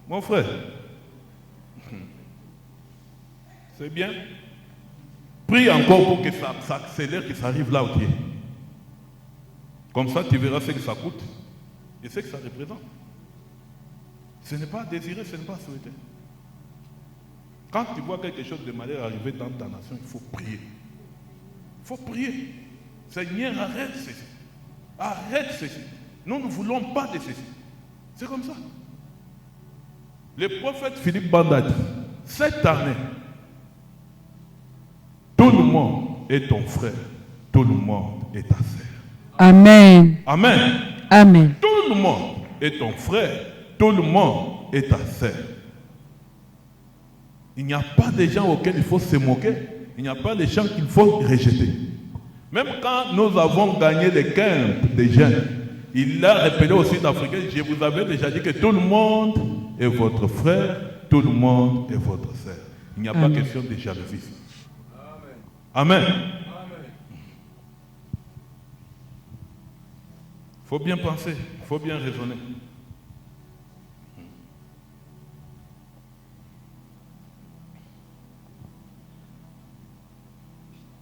Mon frère, c'est bien. Prie encore pour que ça accélère, que ça arrive là où tu es. Comme ça, tu verras ce que ça coûte et ce que ça représente. Ce n'est pas désiré, ce n'est pas souhaité. Quand tu vois quelque chose de malheur arriver dans ta nation, il faut prier. Il faut prier. Seigneur, arrête ceci. Arrête ceci. Nous ne voulons pas de ceci. C'est comme ça. Le prophète Philippe Banda dit, cette année, tout le monde est ton frère, tout le monde est ta sœur. Amen. Amen. Amen. Tout le monde est ton frère, tout le monde est ta sœur. Il n'y a pas de gens auxquels il faut se moquer, il n'y a pas de gens qu'il faut rejeter. Même quand nous avons gagné les camps des jeunes, il a rappelé aux Sud-Africains, je vous avais déjà dit que tout le monde est votre frère, tout le monde est votre sœur. Il n'y a pas question de jalousie. Amen. Il faut bien penser, il faut bien raisonner.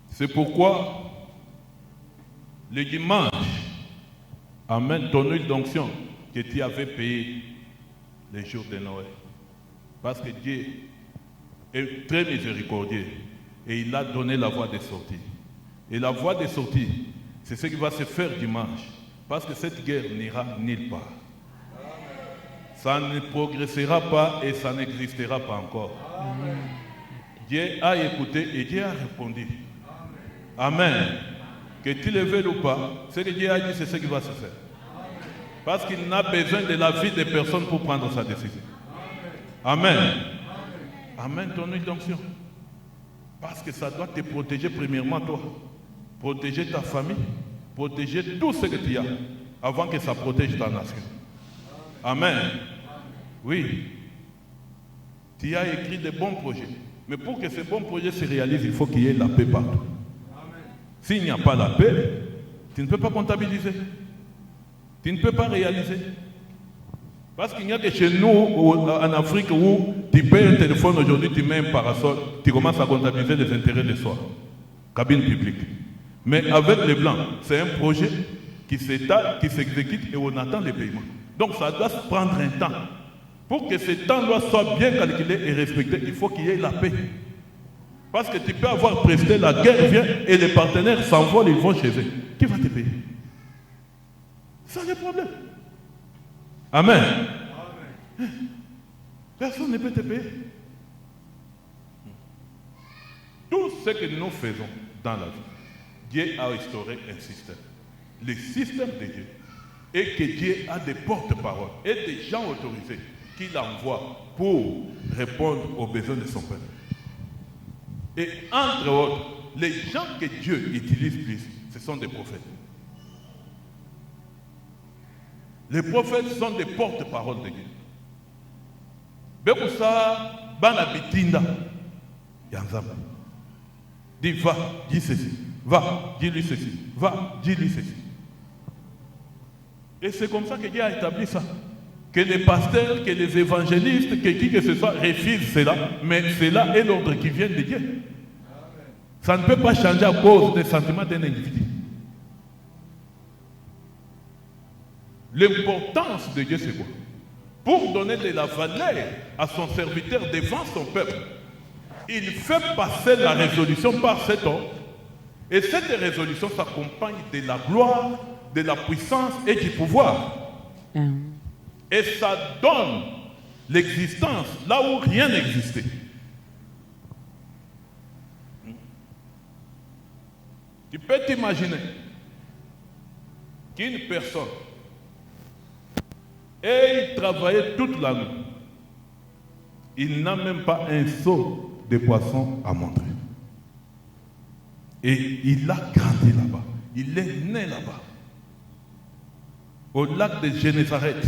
C'est pourquoi le dimanche, amène ton huile d'onction que tu avais payé les jours de Noël. Parce que Dieu est très miséricordieux et il a donné la voie de sortie. Et la voie de sortie, c'est ce qui va se faire dimanche. Parce que cette guerre n'ira nulle part. Ça ne progressera pas et ça n'existera pas encore. Dieu a écouté et Dieu a répondu. Amen. Que tu le veuilles ou pas, ce que Dieu a dit, c'est ce qui va se faire. Parce qu'il n'a besoin de la vie de personne pour prendre sa décision. Amen. Amen, ton huile d'onction. Parce que ça doit te protéger premièrement toi. Protéger ta famille. Protéger tout ce que tu as. Avant que ça protège ta nation. Amen. Oui. Tu as écrit de bons projets. Mais pour que ces bons projets se réalisent, il faut qu'il y ait la paix partout. S'il n'y a pas la paix, tu ne peux pas comptabiliser. Tu ne peux pas réaliser. Parce qu'il n'y a que chez nous, en Afrique, où tu payes un téléphone aujourd'hui, tu mets un parasol, tu commences à comptabiliser les intérêts de soi. Cabine publique. Mais avec les Blancs, c'est un projet qui s'étale, qui s'exécute et on attend les paiements. Donc ça doit se prendre un temps. Pour que ce temps-là soit bien calculé et respecté, il faut qu'il y ait la paix. Parce que tu peux avoir presté, la guerre vient et les partenaires s'envolent, ils vont chez eux. Qui va te payer? C'est le problème. Amen. Personne ne peut te payer. Tout ce que nous faisons dans la vie, Dieu a instauré un système. Le système de Dieu. Et que Dieu a des porte-paroles et des gens autorisés qu'il envoie pour répondre aux besoins de son peuple. Et entre autres, les gens que Dieu utilise plus, ce sont des prophètes. Les prophètes sont des porte-paroles de Dieu. Bekousa, bana bitinda, yanzamba. Dis, va, dis ceci. Va, dis-lui ceci. Va, dis-lui ceci. Et c'est comme ça que Dieu a établi ça. Que les pasteurs, que les évangélistes, que qui que ce soit refusent cela, mais cela est l'ordre qui vient de Dieu. Ça ne peut pas changer à cause des sentiments d'un individu. L'importance de Dieu, c'est quoi? Pour donner de la valeur à son serviteur devant son peuple, il fait passer la résolution par cet homme. Et cette résolution s'accompagne de la gloire, de la puissance et du pouvoir. Et ça donne l'existence là où rien n'existait. Tu peux t'imaginer qu'une personne ait travaillé toute la nuit. Il n'a même pas un seau de poisson à montrer. Et il a grandi là-bas. Il est né là-bas. Au lac de Génézareth.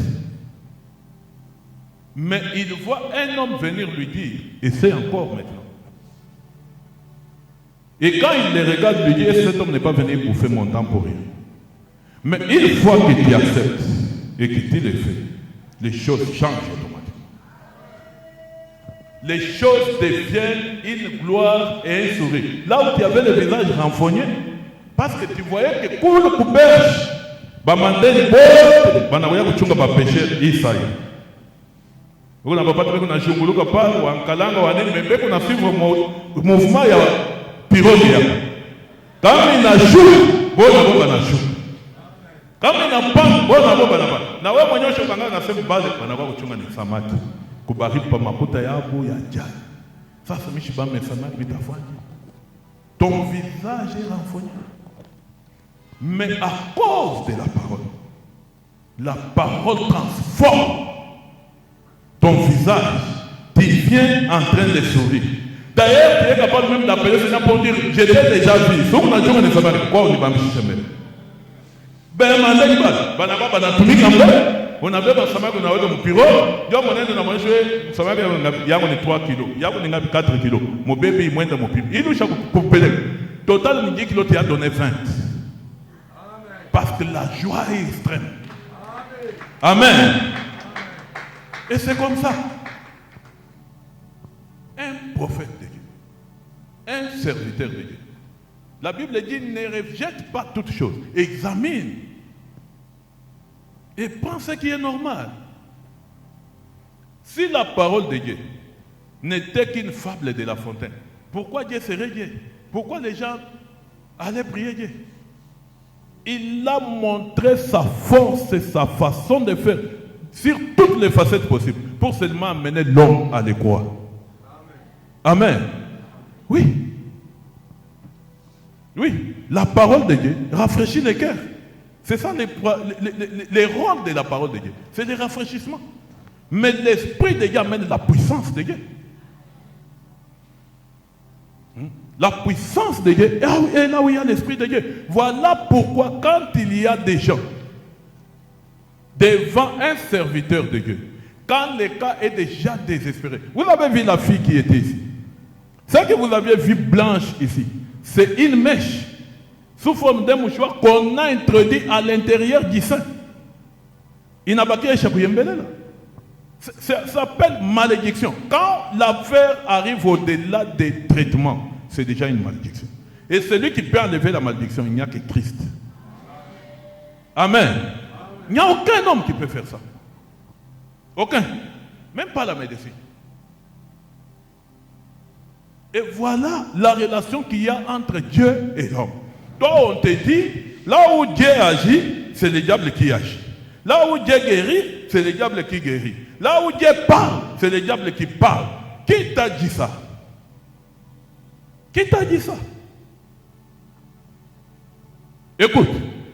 Mais il voit un homme venir lui dire, et c'est encore maintenant. Et quand il le regarde, lui dit, cet homme n'est pas venu bouffer mon temps pour rien. Mais une fois que tu acceptes et que tu le fais, les choses changent automatiquement. Les choses deviennent une gloire et un sourire. Là où tu avais le visage renfogné, parce que tu voyais que pour le coupage, bamandeni bote, banawaya kuchunga ba péché Isaïe. Vous n'avez pas trouvé qu'on a junguluka pale ou en kalanga ou en mais qu'on a suivre le mouvement ya pironia. Quand il a joué, bon on a joué. Quand il n'a pas, bon on a pas. Na wewe mwenyewe shokanga na sema base banakuwa kuchunga ni samaki. Kubariki pa makuta yabo ya jana. Sasa mishiba samaki bitafanya. Ton visage est renfogné. Mais à cause de la parole transforme ton visage, tu viens en train de sourire. D'ailleurs, tu es capable même d'appeler ce pour dire, je t'ai déjà vu. Si on a dit qu'on est famille, quoi on est pas michel. Ben, on avait un samaki, on avait un bureau, on a mangé, un samaki, il y a 3 kilos, il y a 4 kilos. Mon bébé, il moins de mon pib. Il nous a coupé. Total, 10 kilos, tu as donné 20. Parce que la joie est extrême. Amen. Et c'est comme ça. Un prophète de Dieu, un serviteur de Dieu. La Bible dit, ne rejette pas toutes choses. Examine. Et prends ce qui est normal. Si la parole de Dieu n'était qu'une fable de La Fontaine, pourquoi Dieu serait Dieu? Pourquoi les gens allaient prier Dieu? Il a montré sa force et sa façon de faire sur toutes les facettes possibles pour seulement amener l'homme à les croire. Amen. Oui. Oui. La parole de Dieu rafraîchit les cœurs. C'est ça les rôles de la parole de Dieu. C'est le rafraîchissement. Mais l'esprit de Dieu amène la puissance de Dieu. La puissance de Dieu est là où il y a l'esprit de Dieu. Voilà pourquoi quand il y a des gens devant un serviteur de Dieu, quand le cas est déjà désespéré, vous avez vu la fille qui était ici. Ce que vous aviez vu blanche ici, c'est une mèche sous forme d'un mouchoir qu'on a introduit à l'intérieur du sein. Il n'a pas qu'à échapper. Ça s'appelle malédiction. Quand l'affaire arrive au-delà des traitements, c'est déjà une malédiction. Et celui qui peut enlever la malédiction, il n'y a que Christ. Amen. Il n'y a aucun homme qui peut faire ça. Aucun. Même pas la médecine. Et voilà la relation qu'il y a entre Dieu et l'homme. Toi, on te dit, là où Dieu agit, c'est le diable qui agit. Là où Dieu guérit, c'est le diable qui guérit. Là où Dieu parle, c'est le diable qui parle. Qui t'a dit ça? Qui t'a dit ça? Écoute,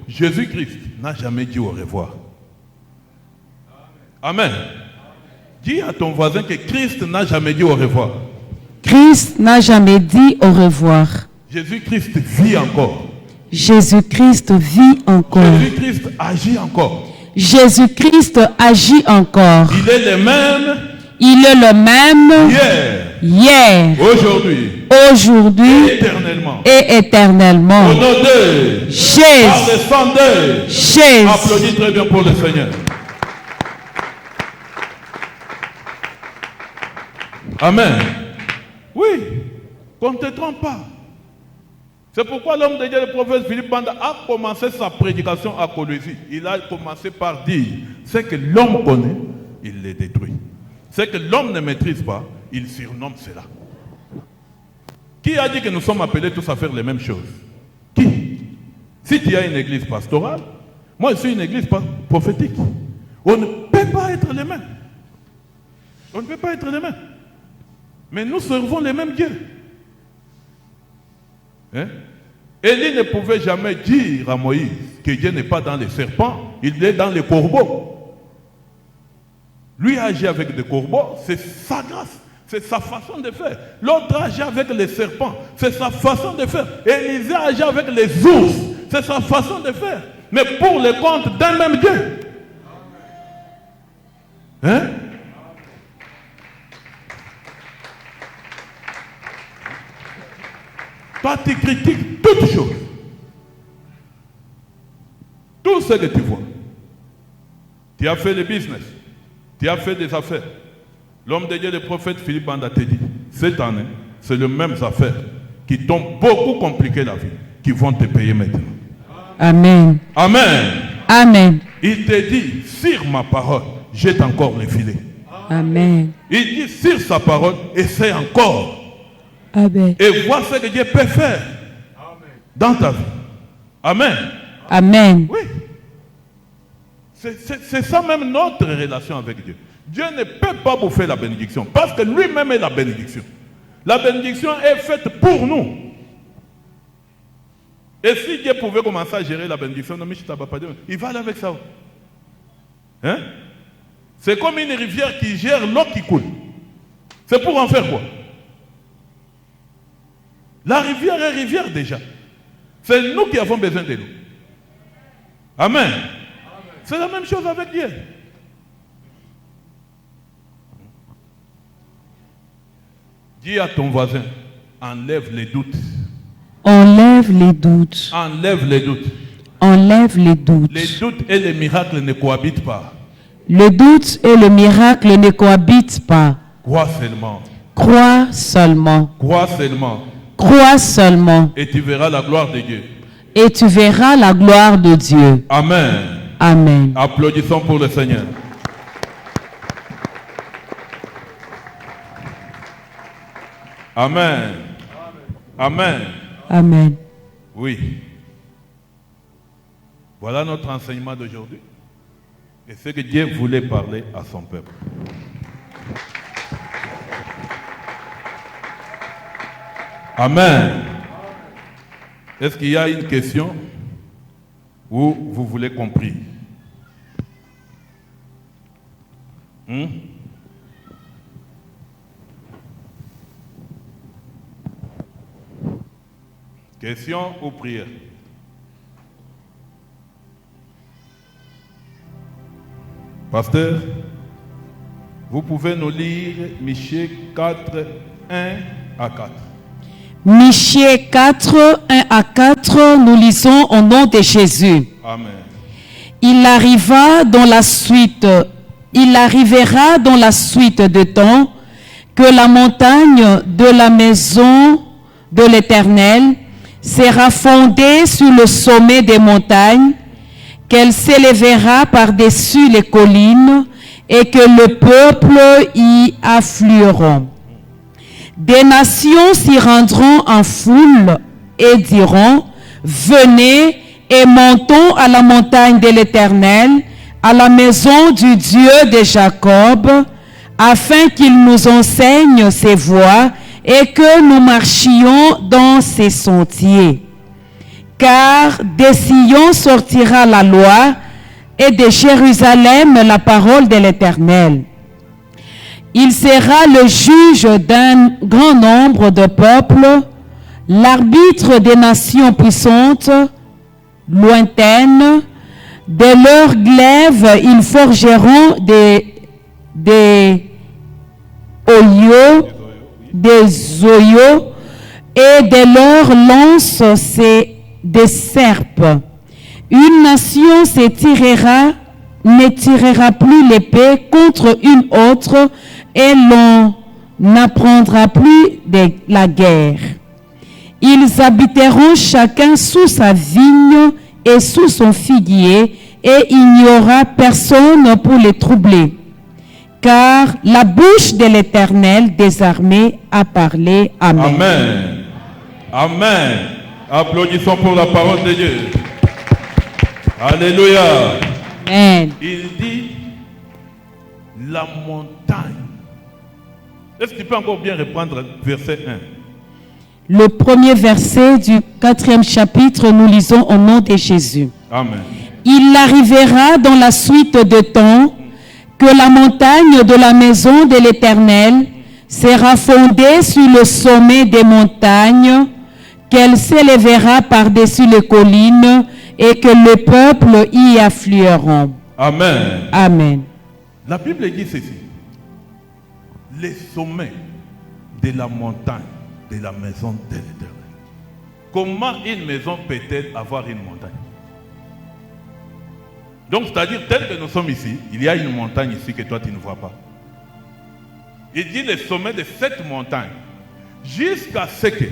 Jésus-Christ n'a jamais dit au revoir. Amen. Dis à ton voisin que Christ n'a jamais dit au revoir. Christ n'a jamais dit au revoir. Jésus-Christ vit encore. Jésus-Christ vit encore. Jésus-Christ agit encore. Jésus-Christ agit encore. Il est le même. Il est le même. Hier. Hier. Aujourd'hui. aujourd'hui éternellement. et éternellement. Au nom de par Jésus. le sang de Jésus. applaudis très bien pour le Seigneur. Amen. Oui, qu'on ne te trompe pas. C'est pourquoi l'homme de Dieu, le prophète Philippe Banda, a commencé sa prédication à Colosie. Il a commencé par dire, ce que l'homme connaît, il les détruit. Ce que l'homme ne maîtrise pas, il surnomme cela. Qui a dit que nous sommes appelés tous à faire les mêmes choses? Qui? Si tu as une église pastorale, moi je suis une église prophétique. On ne peut pas être les mêmes. On ne peut pas être les mêmes. Mais nous servons les mêmes dieux. Hein? Élie ne pouvait jamais dire à Moïse que Dieu n'est pas dans les serpents, il est dans les corbeaux. Lui agit avec des corbeaux, c'est sa grâce, c'est sa façon de faire. L'autre agit avec les serpents, c'est sa façon de faire. Élisée agit avec les ours, c'est sa façon de faire. Mais pour le compte d'un même Dieu. Hein? Toi, tu critiques toutes choses. Tout ce que tu vois. Tu as fait le business. Tu as fait des affaires. L'homme de Dieu, le prophète Philippe Banda te dit, cette année, c'est les mêmes affaires qui t'ont beaucoup compliqué la vie, qui vont te payer maintenant. Amen. Amen. Amen. Il te dit, sur ma parole, jette encore les filets. Amen. Il dit, sur sa parole, essaie encore. Amen. Et vois ce que Dieu peut faire dans ta vie. Amen. Amen. Oui. C'est ça même notre relation avec Dieu. Dieu ne peut pas bouffer la bénédiction parce que lui-même est la bénédiction. La bénédiction est faite pour nous. Et si Dieu pouvait commencer à gérer la bénédiction, il va aller avec ça. Hein? C'est comme une rivière qui gère l'eau qui coule. C'est pour en faire quoi? La rivière est rivière déjà. C'est nous qui avons besoin de l'eau. Amen. C'est la même chose avec Dieu. Dis à ton voisin, enlève les doutes. Enlève les doutes. Enlève les doutes. Enlève les doutes. Les doutes et les miracles ne cohabitent pas. Le doute et le miracle ne cohabitent pas. Crois seulement. Crois seulement. Crois seulement. Crois seulement. Et tu verras la gloire de Dieu. Et tu verras la gloire de Dieu. Amen. Amen. Applaudissons pour le Seigneur. Amen. Amen. Amen. Oui. Voilà notre enseignement d'aujourd'hui. Et ce que Dieu voulait parler à son peuple. Amen. Est-ce qu'il y a une question ou vous voulez compris? Question ou prière? Pasteur, vous pouvez nous lire Michée 4, 1 à 4. Michée 4, 1 à 4, nous lisons au nom de Jésus. Amen. Il arrivera dans la suite de temps que la montagne de la maison de l'Éternel sera fondée sur le sommet des montagnes, qu'elle s'élèvera par-dessus les collines et que le peuple y afflueront. Des nations s'y rendront en foule et diront, venez et montons à la montagne de l'Éternel, à la maison du Dieu de Jacob, afin qu'il nous enseigne ses voies et que nous marchions dans ses sentiers. Car des Sion sortira la loi et de Jérusalem la parole de l'Éternel. Il sera le juge d'un grand nombre de peuples, l'arbitre des nations puissantes, lointaines. De leurs glaives, ils forgeront des oyaux et de leurs lances des serpes. Une nation ne tirera plus l'épée contre une autre, et l'on n'apprendra plus de la guerre. Ils habiteront chacun sous sa vigne et sous son figuier, et il n'y aura personne pour les troubler. Car la bouche de l'Éternel des armées a parlé. Amen. Amen. Amen. Applaudissons pour la parole de Dieu. Alléluia. Amen. Il dit la montagne. Est-ce que tu peux encore bien reprendre verset 1? Le premier verset du 4e chapitre, nous lisons au nom de Jésus. Amen. Il arrivera dans la suite de temps que la montagne de la maison de l'Éternel sera fondée sur le sommet des montagnes, qu'elle s'élèvera par-dessus les collines et que le peuple y afflueront. Amen. Amen. La Bible dit ceci. Les sommets de la montagne de la maison de l'Éternel. Comment une maison peut-elle avoir une montagne? Donc, c'est-à-dire, tel que nous sommes ici, il y a une montagne ici que toi tu ne vois pas. Il dit les sommets de cette montagne, jusqu'à ce que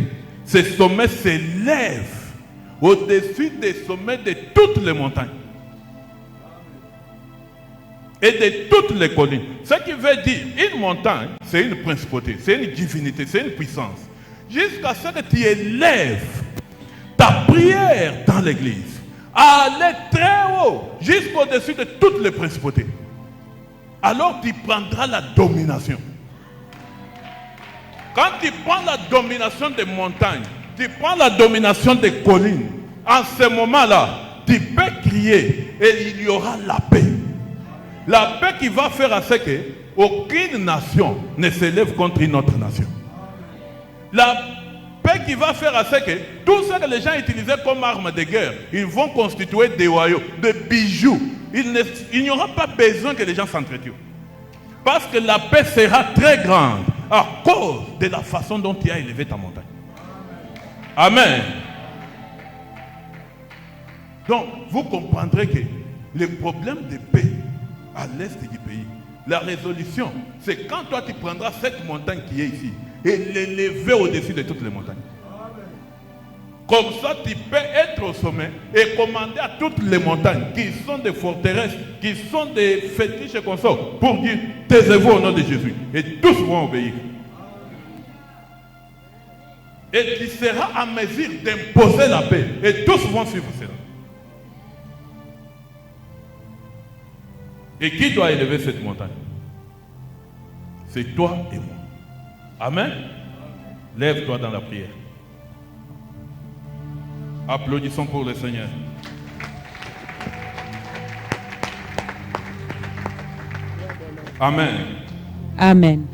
ces sommets s'élèvent au-dessus des sommets de toutes les montagnes et de toutes les collines. Ce qui veut dire, une montagne, c'est une principauté, c'est une divinité, c'est une puissance. Jusqu'à ce que tu élèves ta prière dans l'église, à aller très haut, jusqu'au-dessus de toutes les principautés. Alors tu prendras la domination. Quand tu prends la domination des montagnes, tu prends la domination des collines, en ce moment-là, tu peux crier et il y aura la paix. La paix qui va faire à ce que aucune nation ne s'élève contre une autre nation. La paix qui va faire à ce que tout ce que les gens utilisaient comme armes de guerre, ils vont constituer des royaumes, des bijoux. Il n'y aura pas besoin que les gens s'entretuent. Parce que la paix sera très grande à cause de la façon dont tu as élevé ta montagne. Amen. Donc, vous comprendrez que les problèmes de paix à l'est du pays, la résolution, c'est quand toi tu prendras cette montagne qui est ici et l'élever au-dessus de toutes les montagnes. Comme ça, tu peux être au sommet et commander à toutes les montagnes qui sont des forteresses, qui sont des fétiches et consorts, pour dire, taisez-vous au nom de Jésus. Et tous vont obéir. Et tu seras à mesure d'imposer la paix. Et tous vont suivre cela. Et qui doit élever cette montagne? C'est toi et moi. Amen. Lève-toi dans la prière. Applaudissons pour le Seigneur. Amen. Amen.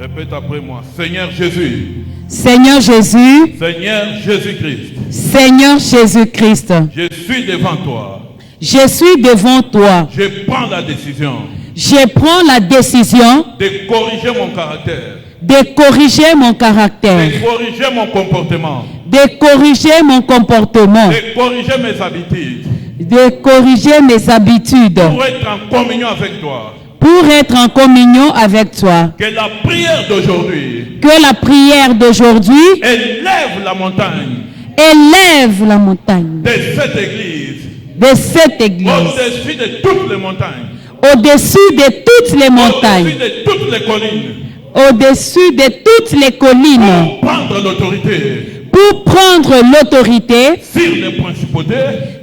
Répète après moi. Seigneur Jésus. Seigneur Jésus. Seigneur Jésus-Christ. Seigneur Jésus-Christ. Je suis devant toi. Je suis devant toi. Je prends la décision. Je prends la décision De corriger mon caractère. de corriger mon caractère, De corriger mon comportement. de corriger mon comportement, De corriger mes habitudes. de corriger mes habitudes, Pour être en communion avec toi. pour être en communion avec toi. Que la prière d'aujourd'hui Que la prière d'aujourd'hui élève la montagne élève la montagne de cette église de cette église au-dessus de toutes les montagnes, au-dessus de toutes les au-dessus montagnes, de toutes les collines, au-dessus de toutes les collines, pour prendre l'autorité pour prendre l'autorité sur les principautés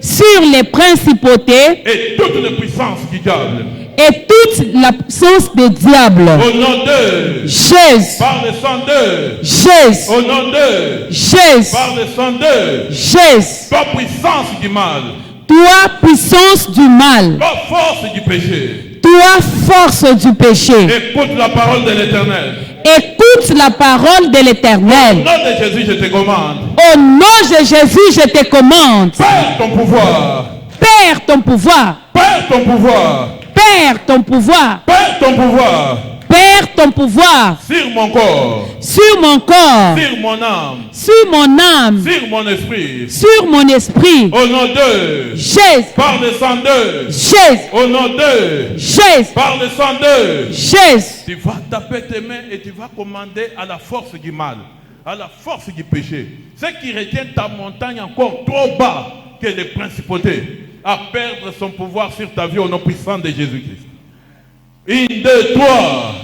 sur les principautés et toutes les puissances du diable. et toute la puissance des diables. Au nom de Jésus, par le sang de Jésus, au nom de Jésus, par le sang de Jésus. toi puissance du mal, Toi, puissance du mal, toi force du péché. toi, force du péché, Écoute la parole de l'Éternel. écoute la parole de Au l'Éternel. nom de Jésus, je te commande. Au nom de Jésus, je te commande. Perds ton pouvoir. Perds ton pouvoir. Perds ton pouvoir. Perds ton pouvoir. Perds ton pouvoir. Perds ton pouvoir Sur mon corps. sur mon corps, Sur mon âme. sur mon âme, Sur mon esprit. sur mon esprit. Au nom de Jésus, par le sang de Jésus, au nom de Jésus, par le sang de Jésus. tu vas taper tes mains et tu vas commander à la force du mal, à la force du péché, ce qui retient ta montagne encore trop bas que les principautés, à perdre son pouvoir sur ta vie au nom puissant de Jésus-Christ. Une, deux, trois.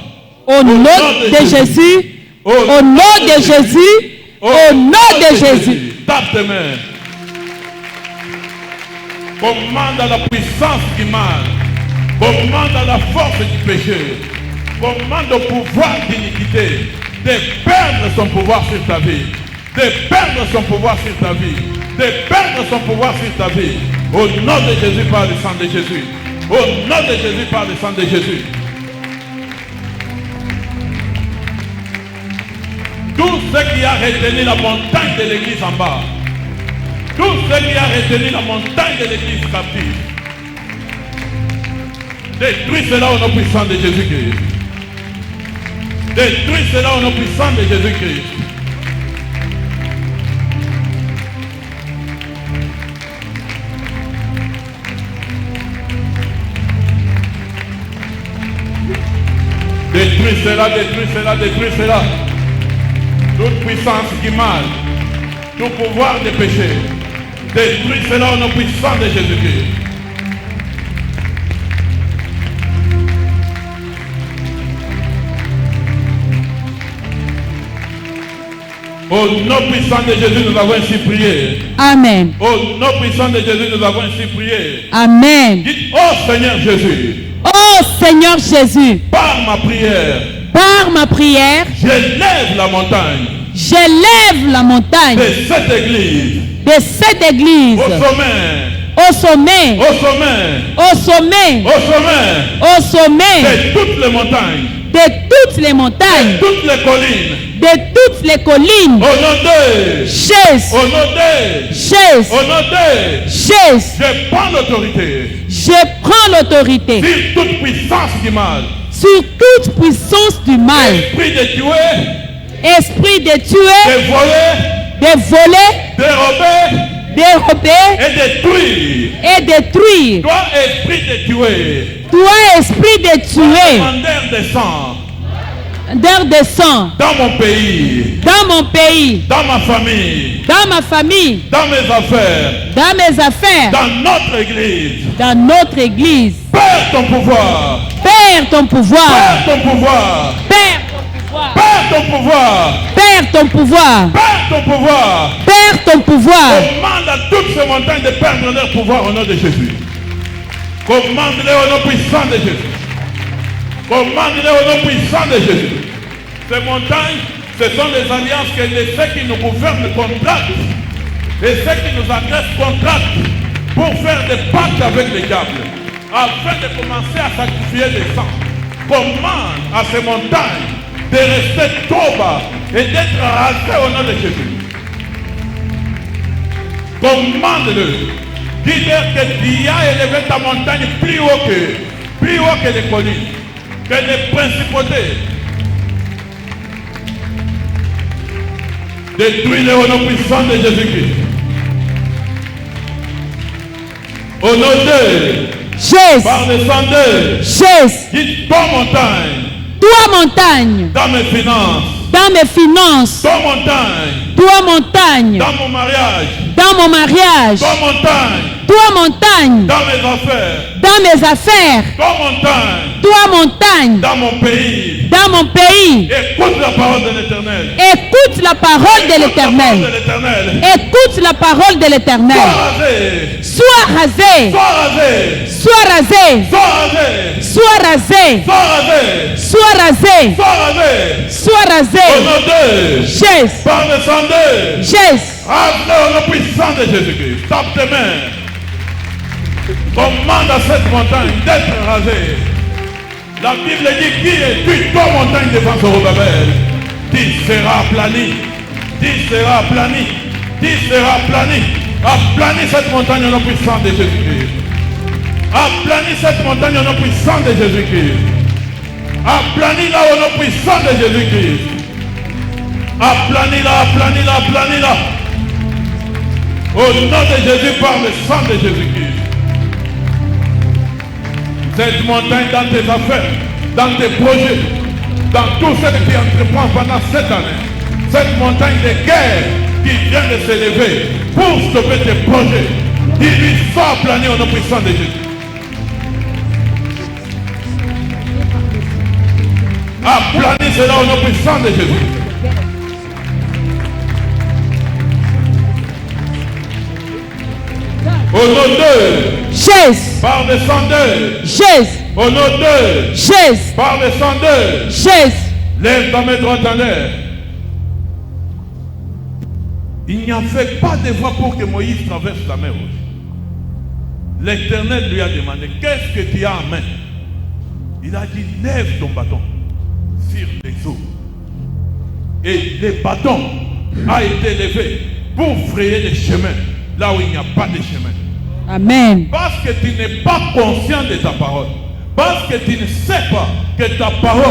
Au nom de Jésus, au nom de Jésus, au nom de Jésus. Tape tes mains. Commande à la puissance du mal. Commande à la force du péché. Commande au pouvoir d'iniquité de perdre son pouvoir sur ta vie. De perdre son pouvoir sur ta vie. De perdre son pouvoir sur ta vie. Au nom de Jésus, par le sang de Jésus. Au nom de Jésus, par le sang de Jésus. Tout ce qui a retenu la montagne de l'église en bas, tout ce qui a retenu la montagne de l'église captive, détruis cela au nom puissant de Jésus-Christ. Détruis cela au nom puissant de Jésus-Christ. Détruis cela, détruis cela, détruis cela. Toute puissance du mal, tout pouvoir de péché, détruis cela au nom puissant de Jésus-Christ. Au nom puissant de Jésus, nous avons ainsi prié. Amen. Au nom puissant de Jésus, nous avons ainsi prié. Amen. Dites, oh Seigneur Jésus, Oh Seigneur Jésus, par ma prière, par ma prière, j'élève la montagne j'élève la montagne de cette église de cette église au sommet, au sommet, au sommet, au sommet, au sommet au sommet de toutes les montagnes, de toutes les montagnes, de toutes les collines, de toutes les collines. au nom de Jésus, au nom de Jésus, au nom de Jésus, je prends l'autorité je prends l'autorité sur toute puissance du mal, sur toute puissance du mal, esprit de tuer, esprit de tuer, de voler, de voler, de rober dérober et détruire. et détruire. Toi, esprit de tuer, Toi, esprit de tuer, demandeur de sang, d'air de sang, dans mon pays, dans mon pays, dans ma famille, dans ma famille, dans mes affaires, dans mes affaires, dans notre église. dans notre église. Perds ton pouvoir. Perds ton pouvoir. Perds ton pouvoir. Perds ton pouvoir. Perds ton pouvoir. Perds ton pouvoir. Perds ton pouvoir. Perds ton pouvoir. Commande à toutes ces montagnes de perdre leur pouvoir au nom de Jésus. Commande-les au nom puissant de Jésus. Commande-les au nom puissant de Jésus. Ces montagnes, ce sont les alliances que ceux qui nous gouvernent contractent. Et ceux qui nous agressent contractent pour faire des pactes avec les diables. Afin de commencer à sacrifier des sangs. Commande à ces montagnes de rester trop bas et d'être rasées au nom de Jésus. Commande-le. Dis-leur que tu as élevé ta montagne plus haut que les collines, que les principautés. Détruis-les au nom puissant de Jésus-Christ. Au nom de Jésus, par le sang de Jésus, dis toi montagne, toi montagne, dans mes finances, dans mes finances, toi montagne, toi montagne, dans mon mariage, dans mon mariage, toi montagne, toi montagne, dans mes affaires, dans mes affaires, toi montagne, toi montagne, dans mon pays. dans mon pays. Écoute la parole de l'Éternel. Écoute la parole de l'Éternel. Écoute la parole de l'Éternel. Sois rasé. Sois rasé. Sois rasé. Sois rasé. Sois rasé. Sois rasé. Sois rasé. Sois rasé. Sois rasé. Au nom de Jésus. par le sang de Jésus. rase-le au nom puissant de Jésus-Christ. Tape tes mains. Commande à cette montagne d'être rasée. La Bible dit qui est-tu, toi montagne devant Zorobabel? Tu seras aplani. Tu seras aplani. Tu seras aplani. Aplanis cette montagne au nom puissant de Jésus-Christ. Aplanis cette montagne au nom puissant de Jésus-Christ. Aplanis-la au nom puissant de Jésus-Christ. Aplanis-la, aplanis-la, aplanis-la. Au nom de Jésus, par le sang de Jésus-Christ. Cette montagne dans tes affaires, dans tes projets, dans tout ce que tu entreprends pendant cette année, cette montagne de guerre qui vient de s'élever pour stopper tes projets, il lui soit aplani au nom puissant de Jésus. Aplanis cela au nom puissant de Jésus. Au nom de Jésus. Par le sang de Jésus. Au nom de Jésus. Par le sang de Jésus. Lève ta main droite en l'air. Il n'y avait pas de voie pour que Moïse traverse la mer rouge. L'Éternel lui a demandé, qu'est-ce que tu as en main? Il a dit, lève ton bâton sur les eaux. Et le bâton a été levé pour frayer des chemins là où il n'y a pas de chemin. Amen. Parce que tu n'es pas conscient de ta parole. Parce que tu ne sais pas que ta parole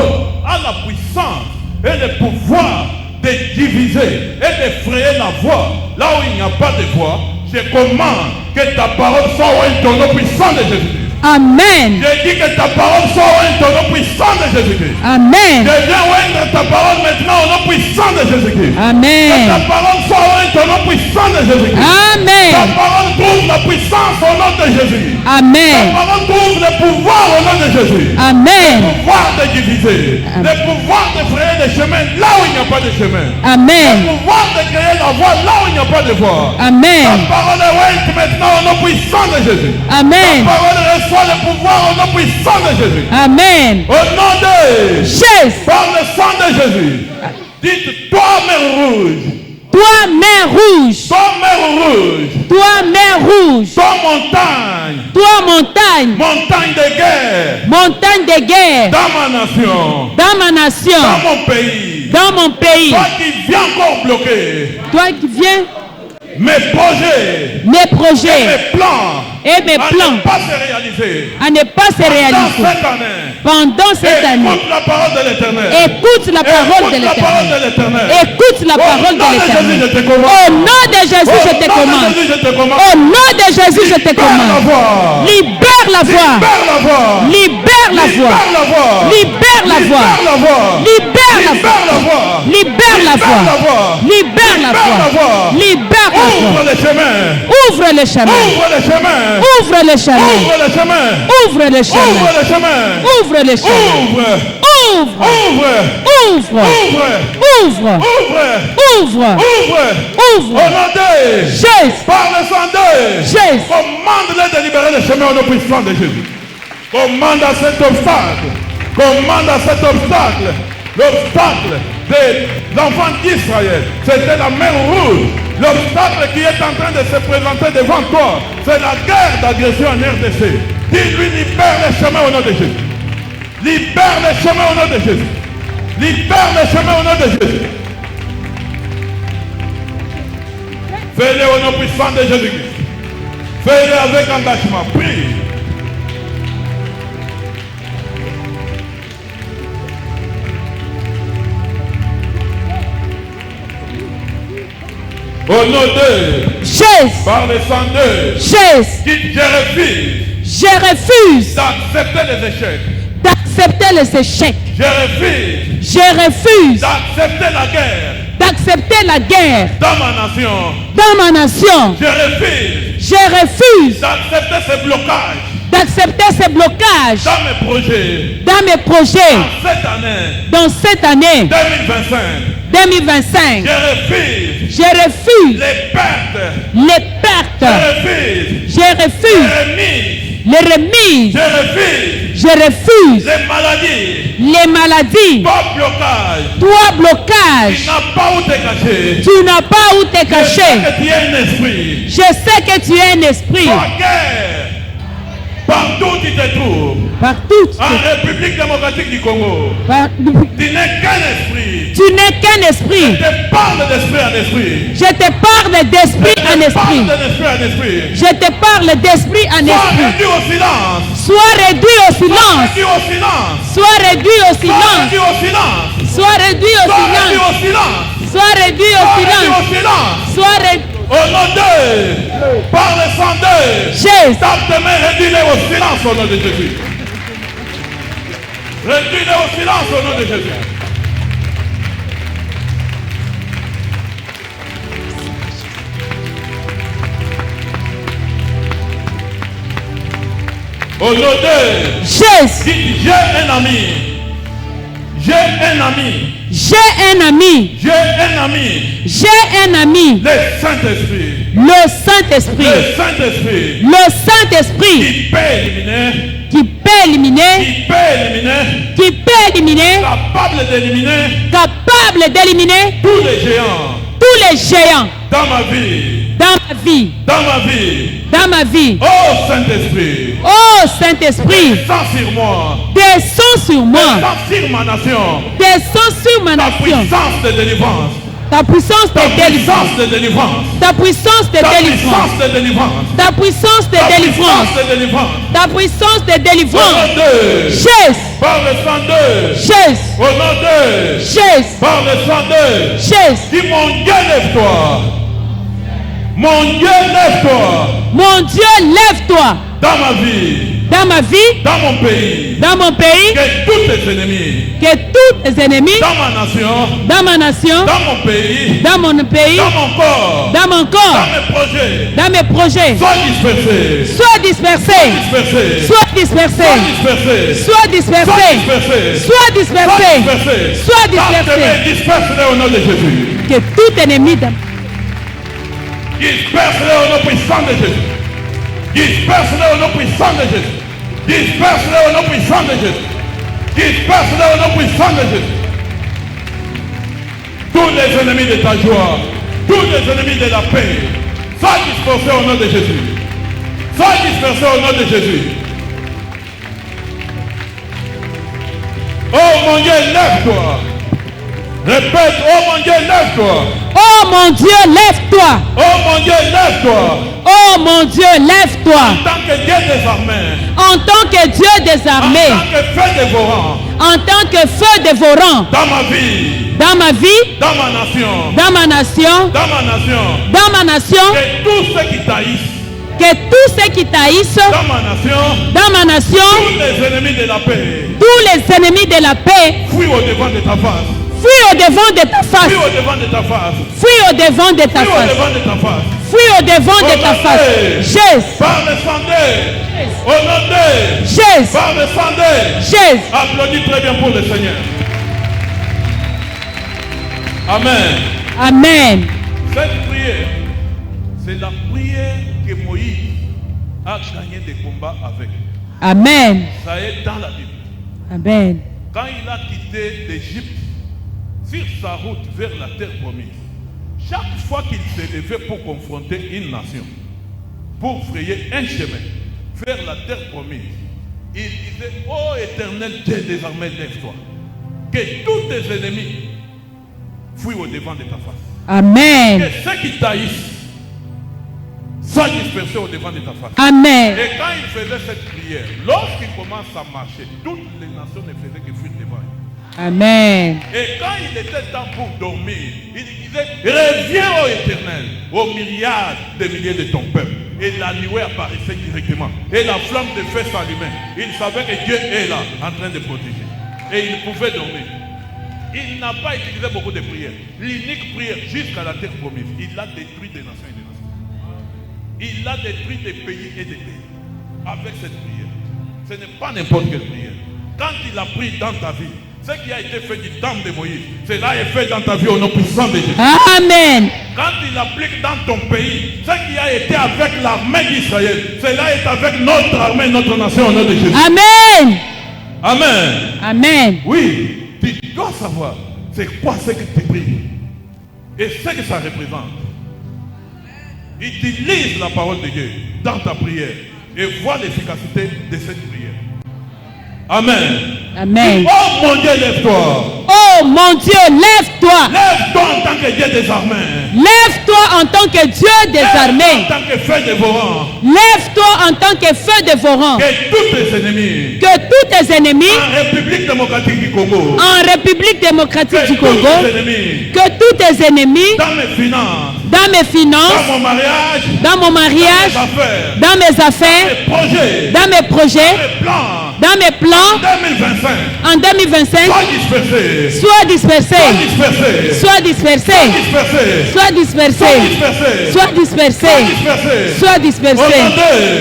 a la puissance et le pouvoir de diviser et de frayer la voie là où il n'y a pas de voie. Je commande que ta parole soit un tonneau puissant de Jésus-Christ. Amen. Je dis que ta parole soit un tonneau puissant de Jésus-Christ. Amen. Je viens oindre ta parole maintenant au nom puissant de Jésus-Christ. Que ta Amen. parole soit un tonneau puissant de Jésus-Christ. Ta Amen. parole trouve la puissance au nom de Jésus. Ta Amen. parole trouve le pouvoir au nom de Jésus. Le Amen. pouvoir de diviser. Le pouvoir de frayer des chemins là où il n'y a pas de chemin. Le Amen. pouvoir de créer la voie là où il n'y a pas de voie. Ta Amen. parole est ointe maintenant au nom puissant de Jésus. Ta Amen. parole reçoit le pouvoir au nom puissant de Jésus. Amen. Au nom de Jésus. par le sang de Jésus. Dites, toi mer rouge. Toi, mer rouge. Toi mer rouge. Toi, mer rouge. Toi montagne. Toi, montagne. Montagne de guerre. Montagne de guerre. Dans ma nation. Dans ma nation. Dans mon pays. Dans mon pays. Toi qui viens encore bloquer Toi qui viens mes projets. mes projets Mes plans. et mes À plans ne pas se réaliser. à ne pas se Dans réaliser cette année. pendant cette année. Écoute la parole de l'Éternel. Écoute la parole de Écoute la parole de l'Éternel. l'Éternel. Écoute la parole de l'Éternel. Au nom de Jésus, je te commande. Au nom de Jésus, je te commande. Libère la voie. Libère la voie. Libère la voie. Libère la voie. Libère la voie. Libère la voie. Libère la Ouvre voie. le chemin. Ouvre le chemin. Ouvre le chemin. Ouvre le chemin. Ouvre le chemin. Ouvre le chemin. Ouvre le chemin. Ouvre le chemin. Ouvre. Ouvre. Ouvre. Ouvre. Ouvre. Ouvre. Ouvre. Ouvre. Ouvre. Au Ouvre. nom de Jésus. par le sang de Jésus. commande-les de libérer le chemin au nom puissant de Jésus. Commande à cet obstacle. Commande à cet obstacle. L'obstacle des enfants d'Israël, c'était la mer rouge. L'obstacle qui est en train de se présenter devant toi, c'est la guerre d'agression en RDC. Dis-lui, libère les chemins au nom de Jésus. Libère les chemins au nom de Jésus. Libère les chemins au nom de Jésus. Fais-le au nom puissant de Jésus-Christ. Fais-le avec engagement. Prie. Au nom de Jésus. par le sang de Jésus. je refuse Je refuse d'accepter les échecs. d'accepter les échecs. Je refuse Je refuse d'accepter la guerre d'accepter la guerre dans ma nation. dans ma nation. Je refuse Je refuse d'accepter ces blocages d'accepter ces blocages dans mes projets. dans mes projets Cette année dans cette année 2025, 2025. je refuse Je refuse les pertes. les Je pertes. refuse Je refuse les remises. les remises. Je refuse Je refuse les maladies. les maladies. Pas blocage. Toi, Tu blocage. n'as pas où te cacher. Tu n'as pas où te Je sais cacher. que tu es un esprit. Je sais que tu es un esprit. Toi, guerre. Partout où tu te trouves. Partout. En République démocratique du Congo. Tu n'es qu'un esprit. Tu n'es qu'un esprit. Je te parle d'esprit en esprit. Je te parle d'esprit en esprit. Je te parle d'esprit en Sois esprit. réduit au silence. Sois réduit au silence. Réduit au silence. Sois réduit au silence. Réduit au silence. Sois réduit au Réduit silence. au silence. Sois réduit au Réduit silence. au silence. Sois réduit. Au nom d'eux, par le sang d'eux, Jésus. tape tes mains, réduis-les au silence au nom de Jésus. Réduis-les au silence au nom de Jésus. Au nom d'eux, Jésus. dites, j'ai un ami. J'ai un ami. J'ai un ami. J'ai un ami. J'ai un ami. Le Saint-Esprit. Le Saint-Esprit. Le Saint-Esprit. Le Saint-Esprit Qui peut éliminer. qui peut éliminer. Qui peut éliminer. Qui peut éliminer. Capable d'éliminer Capable d'éliminer tous les géants tous les géants dans ma vie. dans ma vie. Dans ma vie. Dans ma vie. Oh Saint-Esprit. Oh Saint-Esprit, Descends sur moi. descends sur moi. Descends sur ma nation. Descends sur ma Ta nation. puissance de délivrance. Ta puissance Ta de délivrance. puissance de délivrance. Ta puissance de Ta délivrance. puissance de délivrance. Ta puissance de Ta délivrance. puissance de délivrance. Ta puissance de Au nom délivrance. d'eux. Jésus, Par le sang d'eux. Jésus, Au nom d'eux. Jésus, Par le sang d'eux. Jésus. Dis mon Dieu, lève-toi. Mon Dieu, lève-toi. Mon Dieu, lève-toi Dans ma vie. dans ma vie, Dans mon pays. dans mon pays, Que tous tes ennemis. que tous tes ennemis Dans ma nation. dans ma nation, Dans mon pays. dans mon pays, Dans mon corps. dans mon Dans corps, mes projets. dans mes projets, Sois dispersé. sois dispersé, Dispersé. sois dispersé, Dispersé. sois dispersé, sois dispersé, sois dispersé. Disperse-les au nom de Jésus. Que tout ennemi dans Disperse-les au nom puissant de Jésus. Disperse-les au nom puissant de Jésus. Disperse-les au nom puissant de Jésus. Disperse-les au nom puissant de Jésus. Tous les ennemis de ta joie, tous les ennemis de la paix, soient dispersés au nom de Jésus. Soient dispersés au nom de Jésus. Oh mon Dieu, lève-toi. Répète, oh mon Dieu, lève-toi. Oh mon Dieu, lève-toi. Oh mon Dieu, lève-toi. Oh mon Dieu, lève-toi. En tant que Dieu des armées. En tant que Dieu des En armées, tant que feu dévorant. en tant que feu dévorant Dans ma vie. dans ma vie, Dans ma nation. dans ma nation, Dans ma nation. dans ma nation, Que tous ceux qui taillissent. que tous ceux qui taillissent Dans ma nation. dans ma nation, Tous les ennemis de la paix. tous les ennemis de la paix, Fuis au devant de ta face. fuis au devant de ta face, Fuis au devant de ta face. fuis au devant de ta Fuis au face, devant de ta face. fuis au devant de ta face. Jésus, Par le sang d'eux. Au nom d'eux. Jésus, Par le sang d'eux. Jésus. Applaudis très bien pour le Seigneur. Amen. Amen. Cette prière, c'est la prière que Moïse a gagné des combats avec. Amen. Ça est dans la Bible. Amen. Quand il a quitté l'Égypte, sur sa route vers la terre promise, chaque fois qu'il s'est levé pour confronter une nation, pour frayer un chemin vers la terre promise, il disait, ô éternel Dieu des armées, lève-toi, que tous tes ennemis fuient au devant de ta face. Amen. Que ceux qui taillissent soient dispersés au devant de ta face. Amen. Et quand il faisait cette prière, lorsqu'il commence à marcher, toutes les nations ne faisaient que fuir devant lui. Amen. Et quand il était temps pour dormir, il disait, reviens ô éternel, aux myriades de milliers de ton peuple. Et la nuée apparaissait directement. Et la flamme de feu s'allumait. Il savait que Dieu est là, en train de protéger. Et il pouvait dormir. Il n'a pas utilisé beaucoup de prières. L'unique prière jusqu'à la terre promise, il a détruit des nations et des nations. Il a détruit des pays et des pays. Avec cette prière. Ce n'est pas n'importe quelle prière. Quand il a pris dans ta vie, ce qui a été fait du temps de Moïse, cela est fait dans ta vie au nom puissant de Jésus. Amen. Quand il applique dans ton pays, ce qui a été avec l'armée d'Israël, cela est avec notre armée, notre nation au nom de Jésus. Amen. Amen. Amen. Oui, tu dois savoir c'est quoi ce que tu pries et ce que ça représente. Utilise la parole de Dieu dans ta prière et vois l'efficacité de cette prière. Amen. Amen. Oh mon Dieu, lève-toi. Oh mon Dieu, lève-toi. Lève-toi en tant que Dieu des armées. Lève-toi en tant que Dieu des armées. En tant que feu dévorant. Lève-toi en tant que feu dévorant. Que tous tes ennemis. Que tous tes ennemis En République démocratique du Congo. en République démocratique du Congo. Que tous tes ennemis Dans mes finances. dans mes finances. Dans mon mariage. Dans mon mariage. Dans mes affaires. Dans mes affaires. Dans mes projets. Dans mes plans. Dans mes plans. En 2025. Sois dispersé. Sois dispersé. Sois dispersé. Sois dispersé. Sois dispersé.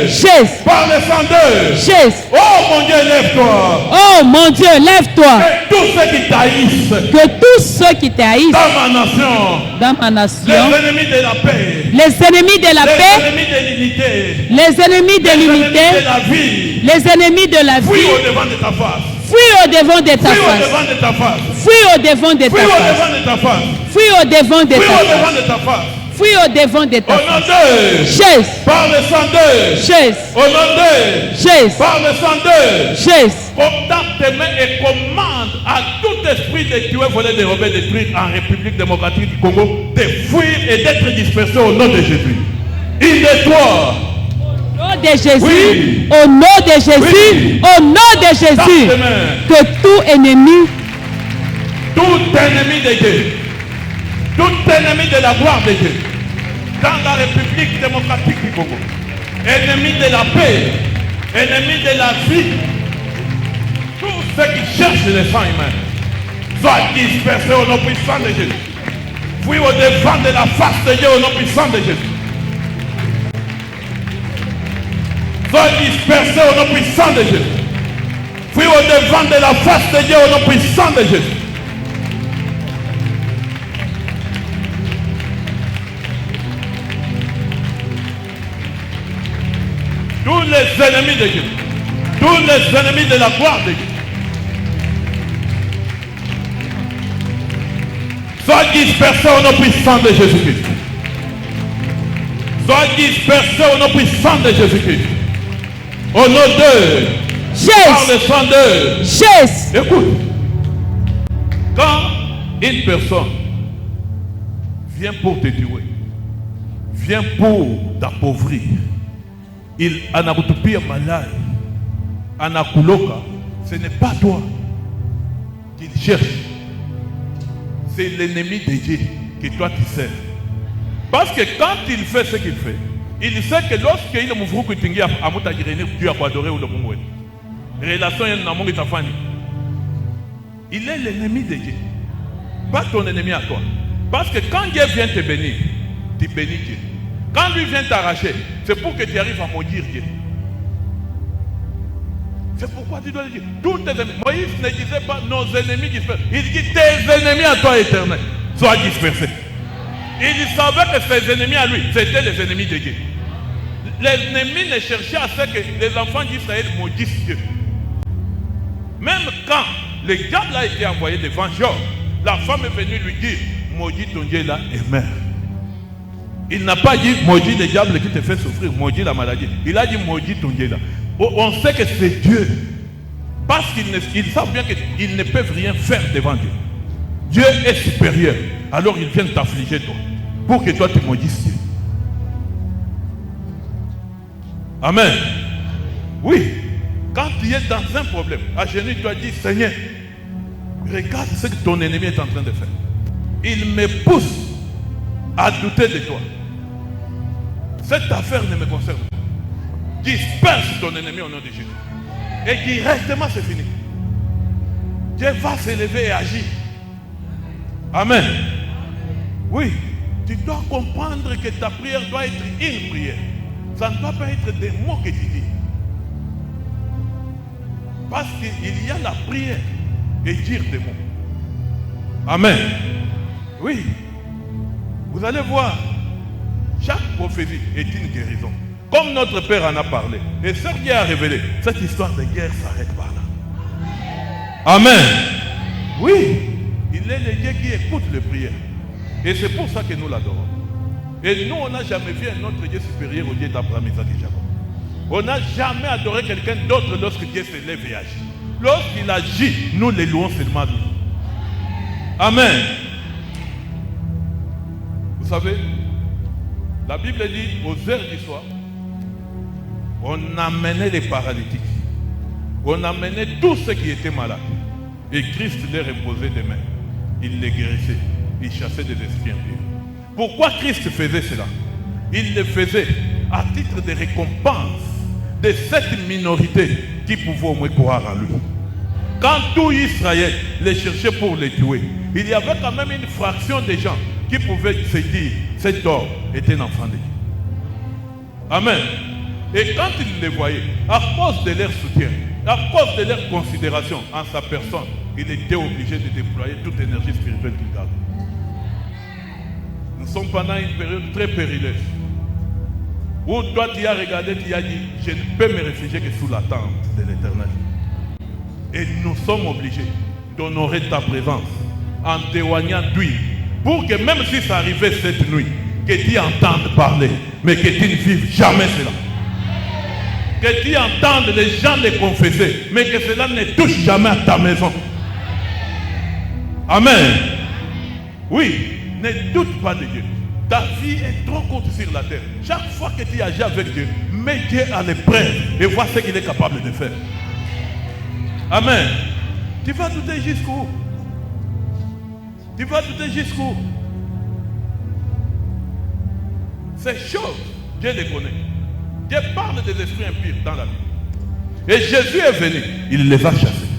Chaise. Par le sang d'eux. Chaise. Oh mon Dieu, lève-toi. Oh mon Dieu, lève-toi. Que tous ceux qui t'haïssent. Que tous ceux qui t'haïssent. Dans ma nation. Dans ma nation. Les ennemis de la paix. Les ennemis de la paix. Les ennemis de l'unité. Les ennemis de l'unité. Les ennemis de la vie. Les ennemis de la Fuis vie. au devant de ta face. Fuis au devant de ta Fuis au face. devant de ta face. Fuis au devant de ta Fuis au face. devant de ta face. Fuis au devant de Fuis ta au face. devant de ta face. Fuis au devant de ta Au face. nom d'eux. Chaise. Par le sang d'eux. Chaise. Au nom d'eux. Chaise. Par le sang d'eux. Chaise. Contacte tes mains et commande à tout esprit de tuer, voler, dérober, détruire en République démocratique du Congo de fuir et d'être dispersé au nom de Jésus. Il de toi. Au nom de Jésus. Oui. Au nom de Jésus. Oui. Au nom de Jésus. Dans tes mains. Que tout ennemi. Tout ennemi de Dieu. Tout ennemi de la gloire de Dieu. Dans la République démocratique du Congo. Ennemi de la paix. Ennemi de la vie. Tous ceux qui cherchent le sang humain soient dispersés au nom puissant de Jésus. Fuis au devant de la face de Dieu au nom puissant de Jésus. Sois dispersés au nom puissant de Jésus. Fuis au devant de la face de Dieu au nom puissant de Jésus. Tous les ennemis de Dieu. Tous les ennemis de la gloire de Dieu. Sois dispersés au nom puissant de Jésus-Christ. Sois dispersés au nom puissant de Jésus-Christ. Au nom d'eux. Par le Chaise. sang d'eux. Chaise. Écoute. Quand une personne vient pour te tuer, vient pour t'appauvrir, il anakutupia malai, anakuloka, ce n'est pas toi qu'il cherche. C'est l'ennemi de Dieu que toi tu sers. Parce que quand il fait ce qu'il fait, il sait que lorsqu'il est mouvru kutingi à mutagirene, Dieu a adoré ou le moué. Relation est dans mon étafani. Il est l'ennemi de Dieu. Pas ton ennemi à toi. Parce que quand Dieu vient te bénir, tu bénis Dieu. Quand lui vient t'arracher, c'est pour que tu arrives à maudire Dieu. C'est pourquoi tu dois le dire. Tous tes ennemis. Moïse ne disait pas nos ennemis dispersés. Il dit tes ennemis à toi éternel soient dispersés. Il savait que ses ennemis à lui, c'était les ennemis de Dieu. Les ennemis ne cherchaient à ce que les enfants d'Israël maudissent Dieu. Même quand le diable a été envoyé devant Job, la femme est venue lui dire maudit ton Dieu là et meurs. Il n'a pas dit maudit le diable qui te fait souffrir, maudit la maladie. Il a dit maudit ton Dieu là. On sait que c'est Dieu. Parce qu'ils savent bien qu'ils ne peuvent rien faire devant Dieu. Dieu est supérieur. Alors ils viennent t'affliger toi. Pour que toi tu maudisses Dieu. Amen. Oui. Quand tu es dans un problème, à genoux, tu as dit Seigneur, regarde ce que ton ennemi est en train de faire. Il me pousse à douter de toi. Cette affaire ne me concerne pas. Disperse ton ennemi au nom de Jésus. Et directement c'est fini. Dieu va s'élever et agir. Amen. Oui. Tu dois comprendre que ta prière doit être une prière. Ça ne doit pas être des mots que tu dis. Parce qu'il y a la prière et dire des mots. Amen. Oui. Vous allez voir, chaque prophétie est une guérison. Comme notre Père en a parlé. Et ce qui a révélé, cette histoire de guerre s'arrête par là. Amen. Oui. Il est le Dieu qui écoute les prières. Et c'est pour ça que nous l'adorons. Et nous, on n'a jamais vu un autre Dieu supérieur au Dieu d'Abraham, Isaac et Jacob. On n'a jamais adoré quelqu'un d'autre lorsque Dieu se lève et agit. Lorsqu'il agit, nous les louons seulement lui. Amen. Vous savez, la Bible dit aux heures du soir, on amenait les paralytiques, on amenait tous ceux qui étaient malades. Et Christ les reposait des mains. Il les guérissait, il chassait des esprits impurs. Pourquoi Christ faisait cela? Il le faisait à titre de récompense de cette minorité qui pouvait au moins croire en lui. Quand tout Israël les cherchait pour les tuer, il y avait quand même une fraction des gens qui pouvaient se dire cet homme était un enfant de Dieu. Amen. Et quand ils les voyaient, à cause de leur soutien, à cause de leur considération en sa personne, il était obligé de déployer toute l'énergie spirituelle qu'il gardait. Nous sommes pendant une période très périleuse où toi tu as regardé, tu as dit, je ne peux me réfugier que sous la tente de l'Éternel. Et nous sommes obligés d'honorer ta présence en témoignant d'huile, pour que même si ça arrivait cette nuit, que tu entendes parler, mais que tu ne vives jamais cela. Que tu entendes les gens les confesser, mais que cela ne touche jamais à ta maison. Amen. Oui, ne doute pas de Dieu. Ta vie est trop courte sur la terre. Chaque fois que tu agis avec Dieu, mets Dieu à l'épreuve et vois ce qu'il est capable de faire. Amen. Tu vas douter jusqu'où? Tu vas douter jusqu'où? Ces choses, Dieu les connaît. Dieu parle des esprits impurs dans la Bible. Et Jésus est venu, il les a chassés.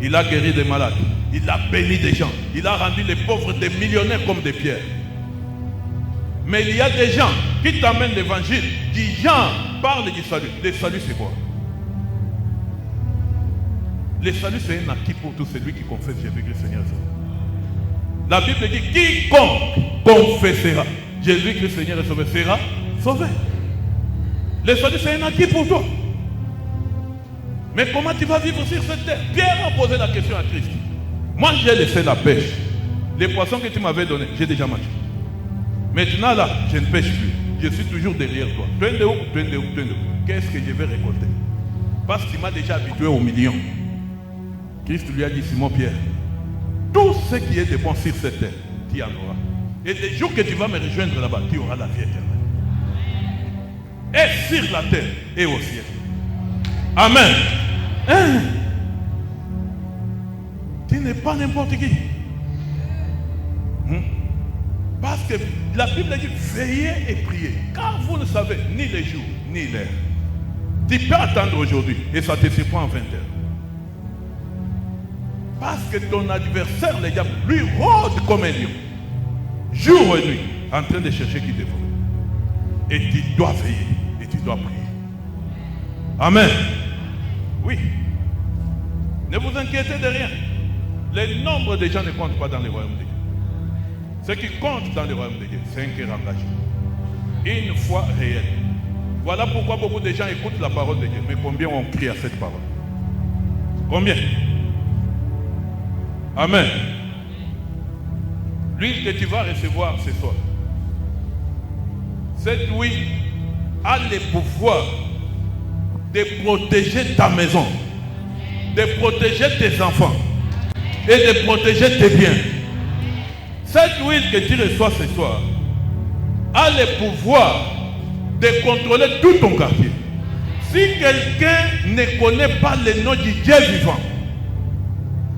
Il a guéri des malades. Il a béni des gens. Il a rendu les pauvres des millionnaires comme des pierres. Mais il y a des gens qui t'amènent l'évangile, qui gens parlent du salut. Le salut c'est quoi? Le salut c'est un acquis pour tout celui qui confesse Jésus-Christ Seigneur. La Bible dit quiconque confessera Jésus-Christ Seigneur et Sauveur sera sauvé. Le salut c'est un acquis pour toi. Mais comment tu vas vivre sur cette terre? Pierre a posé la question à Christ. Moi j'ai laissé la pêche. Les poissons que tu m'avais donnés, j'ai déjà mangé. Maintenant là, je ne pêche plus. Je suis toujours derrière toi. Qu'est-ce que je vais récolter? Parce qu'il m'a déjà habitué aux millions. Christ lui a dit, Simon Pierre, tout ce qui est de bon sur cette terre, tu en auras. Et les jours que tu vas me rejoindre là-bas, tu auras la vie éternelle. Et sur la terre et au ciel. Amen. Hein? Tu n'es pas n'importe qui. Parce que la Bible dit veillez et priez, car vous ne savez ni les jours ni l'heure. Tu peux attendre aujourd'hui et ça te surprend en 20 heures. Parce que ton adversaire, les diables, lui rôde comme un lion, jour et nuit, en train de chercher qui dévore. Et tu dois veiller et tu dois prier. Amen. Oui. Ne vous inquiétez de rien. Le nombre de gens ne compte pas dans le royaume de Dieu. Ce qui compte dans le royaume de Dieu, c'est un cœur engagé. Une foi réelle. Voilà pourquoi beaucoup de gens écoutent la parole de Dieu. Mais combien ont crié à cette parole? Combien? Amen. L'huile que tu vas recevoir ce soir, cette huile a le pouvoir de protéger ta maison, de protéger tes enfants et de protéger tes biens. Cette huile que tu reçois ce soir a le pouvoir de contrôler tout ton quartier. Si quelqu'un ne connaît pas le nom du Dieu vivant,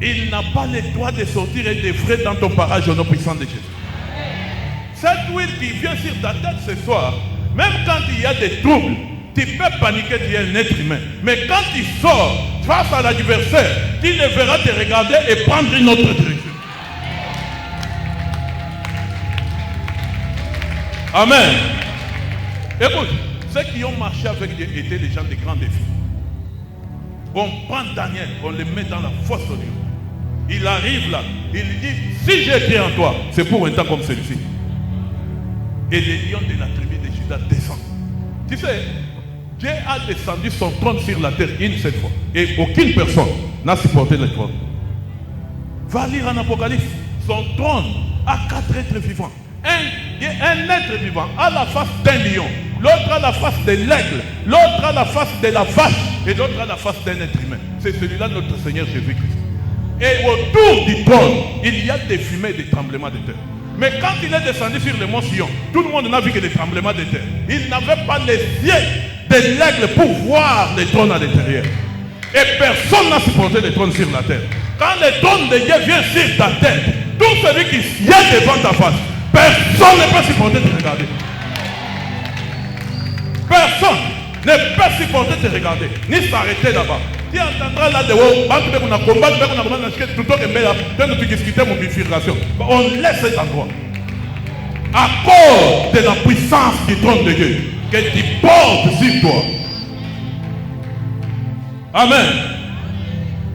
il n'a pas le droit de sortir et d'œuvrer dans ton parage au nom puissant de Jésus. Cette huile qui vient sur ta tête ce soir, même quand il y a des troubles, tu peux paniquer, tu es un être humain. Mais quand tu sors face à l'adversaire, tu devras te regarder et prendre une autre direction. Amen. Écoute, ceux qui ont marché avec Dieu étaient des gens de grands défis. On prend Daniel, on le met dans la fosse au lion. Il arrive là, il dit, si j'ai été en toi, c'est pour un temps comme celui-ci. Et les lions de la tribu de Juda descendent. Tu sais, Dieu a descendu son trône sur la terre une seule fois. Et aucune personne n'a supporté le trône. Va lire en Apocalypse. Son trône a 4 êtres vivants. Un être vivant a la face d'un lion, l'autre a la face de l'aigle, l'autre a la face de la vache et l'autre a la face d'un être humain. c'est celui-là notre Seigneur Jésus-Christ. Et autour du trône, il y a des fumées et des tremblements de terre. Mais quand il est descendu sur le mont Sion, tout le monde n'a vu que des tremblements de terre. Il n'avait pas les yeux de l'aigle pour voir le trône à l'intérieur. Et personne n'a supporté le trône sur la terre. Quand le trône de Dieu vient sur ta tête, tout celui qui vient devant ta face, personne ne peut supporter de te regarder. Personne ne peut supporter de te regarder, ni s'arrêter là-bas. Tu entendras là de haut, on laisse cet endroit. À cause de la puissance du trône de Dieu, que tu portes sur toi. Amen.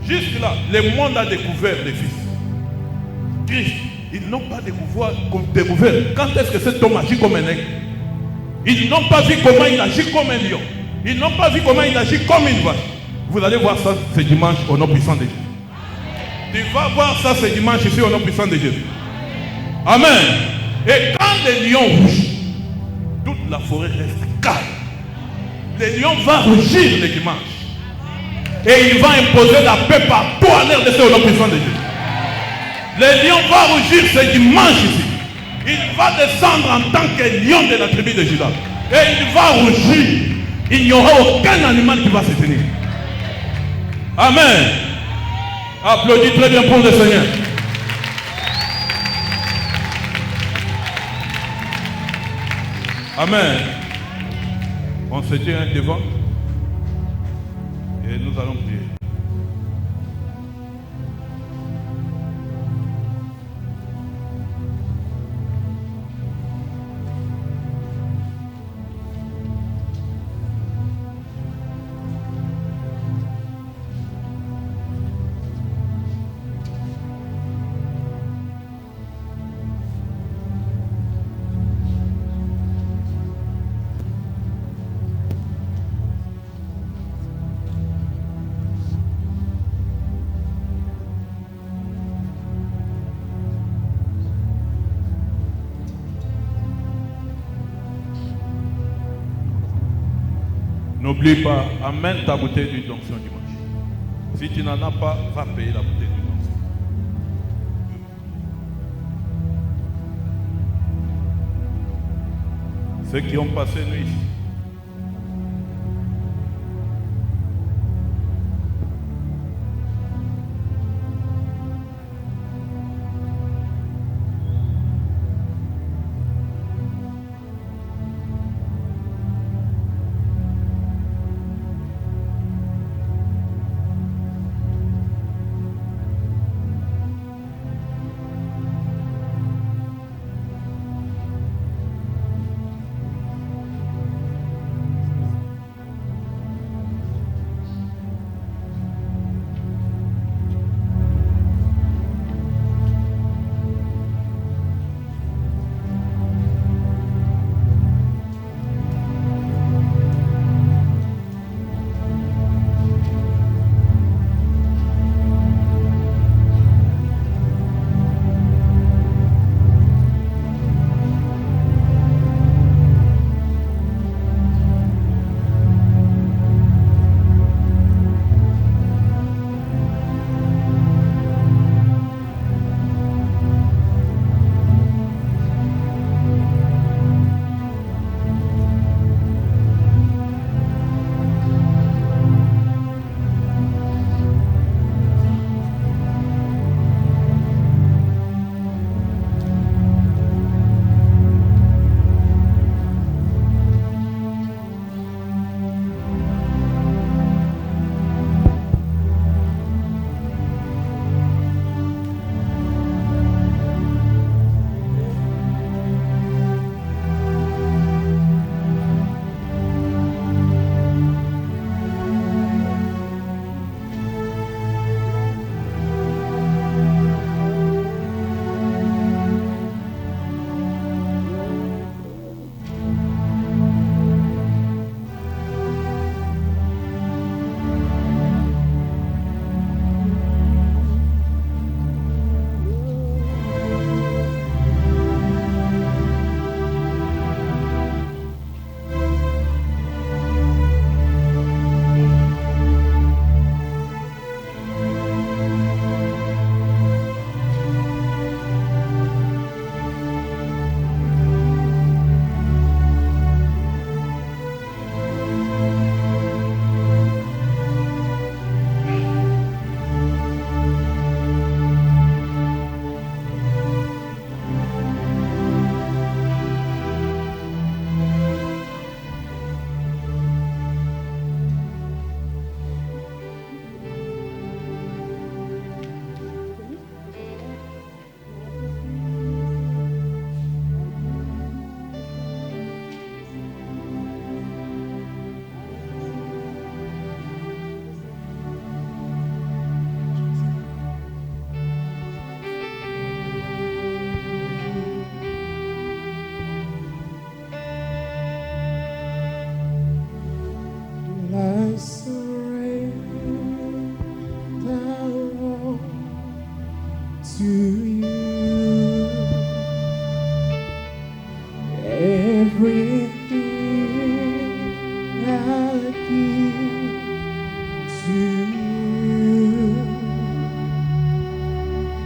Jusque-là, le monde a découvert les fils. Christ, ils n'ont pas découvert quand est-ce que cet homme agit comme un aigle. Ils n'ont pas vu comment il agit comme un lion. Ils n'ont pas vu comment il agit comme une vache. Vous allez voir ça ce dimanche au nom puissant de Jésus. Tu vas voir ça ce dimanche ici au nom puissant de Jésus. Amen. Et quand les lions rougissent, toute la forêt reste calme. Le lion va rougir le dimanche. Et il va imposer la paix partout à l'air de ce au nom puissant de Dieu. Le lion va rougir ce dimanche ici. Il va descendre en tant que lion de la tribu de Juda. Et il va rougir. Il n'y aura aucun animal qui va se tenir. Amen. Applaudis très bien pour le Seigneur. Amen. On se tient devant. Et nous allons prier. N'oublie pas, amène ta bouteille d'huile d'onction dimanche. Si tu n'en as pas, va payer la bouteille d'huile d'onction. Ceux qui ont passé nuit ici, Everything I give to you,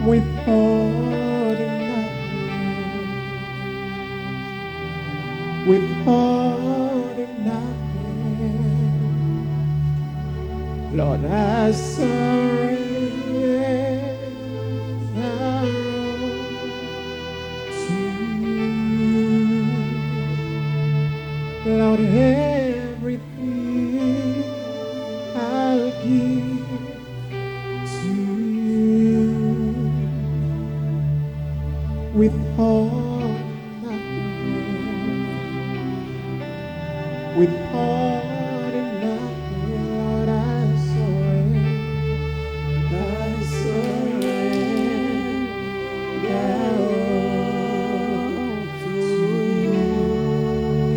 withholding nothing, withholding nothing. Lord, I surrender all to you. Lord, everything I'll give to you, withhold nothing, withhold nothing. Lord, I surrender all to you.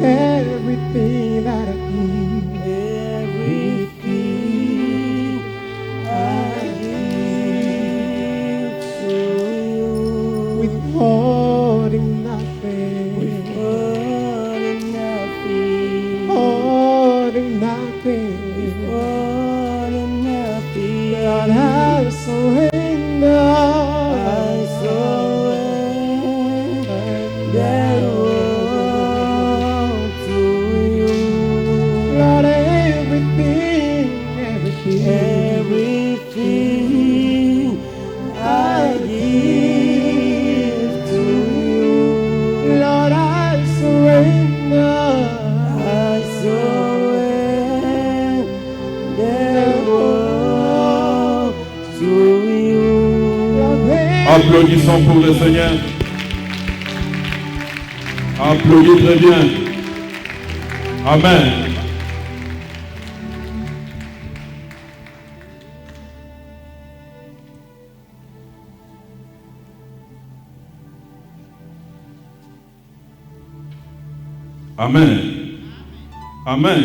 Everything that I give, everything I give to you, withholding nothing, withholding nothing, holding nothing, withholding nothing. Lord, I surrender, all to you. Lord, everything I give to you. Lord, I surrender all to you. Applaudissons pour le Seigneur. Applaudis très bien. Amen. Amen. Amen.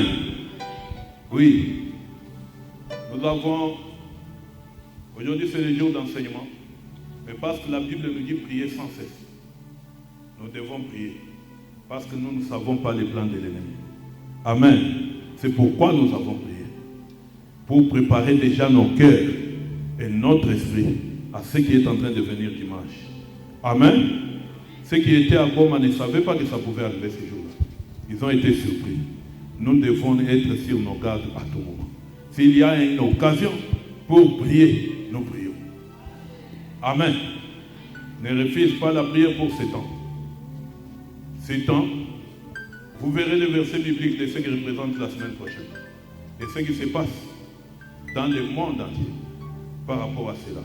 Oui. Nous avons... Aujourd'hui, c'est le jour d'enseignement. Mais parce que la Bible nous dit prier sans cesse. Nous devons prier. Parce que nous ne savons pas les plans de l'ennemi. Amen. C'est pourquoi nous avons prié. Pour préparer déjà nos cœurs et notre esprit à ce qui est en train de venir dimanche. Amen. Ceux qui étaient à Goma ne savaient pas que ça pouvait arriver ce jour-là. Ils ont été surpris. Nous devons être sur nos gardes à tout moment. S'il y a une occasion pour prier, nous prions. Amen. Ne refuse pas la prière pour ce temps. Ce temps, vous verrez le verset biblique de ce qui représente la semaine prochaine. Et ce qui se passe dans le monde entier par rapport à cela.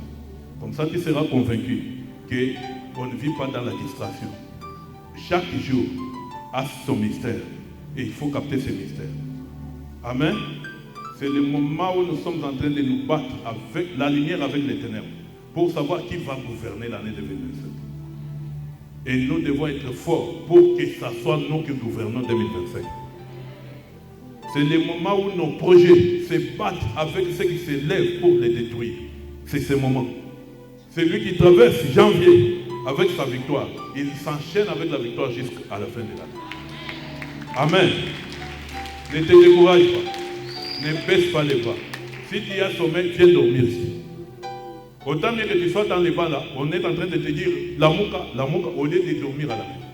Comme ça, tu seras convaincu qu'on ne vit pas dans la distraction. Chaque jour a son mystère. Et il faut capter ce mystère. Amen. C'est le moment où nous sommes en train de nous battre avec la lumière avec les ténèbres pour savoir qui va gouverner l'année 2027. Et nous devons être forts pour que ce soit nous qui gouvernons 2025. C'est le moment où nos projets se battent avec ceux qui se lèvent pour les détruire. C'est ce moment. C'est lui qui traverse janvier avec sa victoire. Il s'enchaîne avec la victoire jusqu'à la fin de l'année. Amen. Ne te décourage pas. Ne baisse pas les bras. Si tu as sommeil, viens dormir ici. Autant mieux que tu sois dans les bas là, on est en train de te dire la mouka, au lieu de dormir à la maison.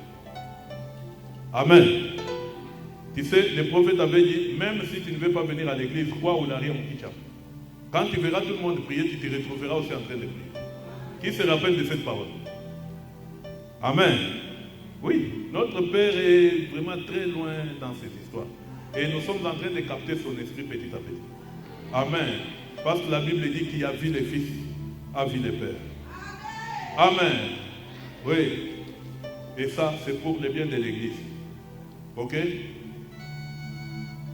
Amen. Tu sais, le prophète avait dit, même si tu ne veux pas venir à l'église, crois au l'arrière mon kicham. Quand tu verras tout le monde prier, tu te retrouveras aussi en train de prier. Qui se rappelle de cette parole? Amen. Oui, notre Père est vraiment très loin dans cette histoire. Et nous sommes en train de capter son esprit petit à petit. Amen. Parce que la Bible dit qu'il y a vu les fils, a vu les pères. Amen. Oui. Et ça, c'est pour le bien de l'église. Ok?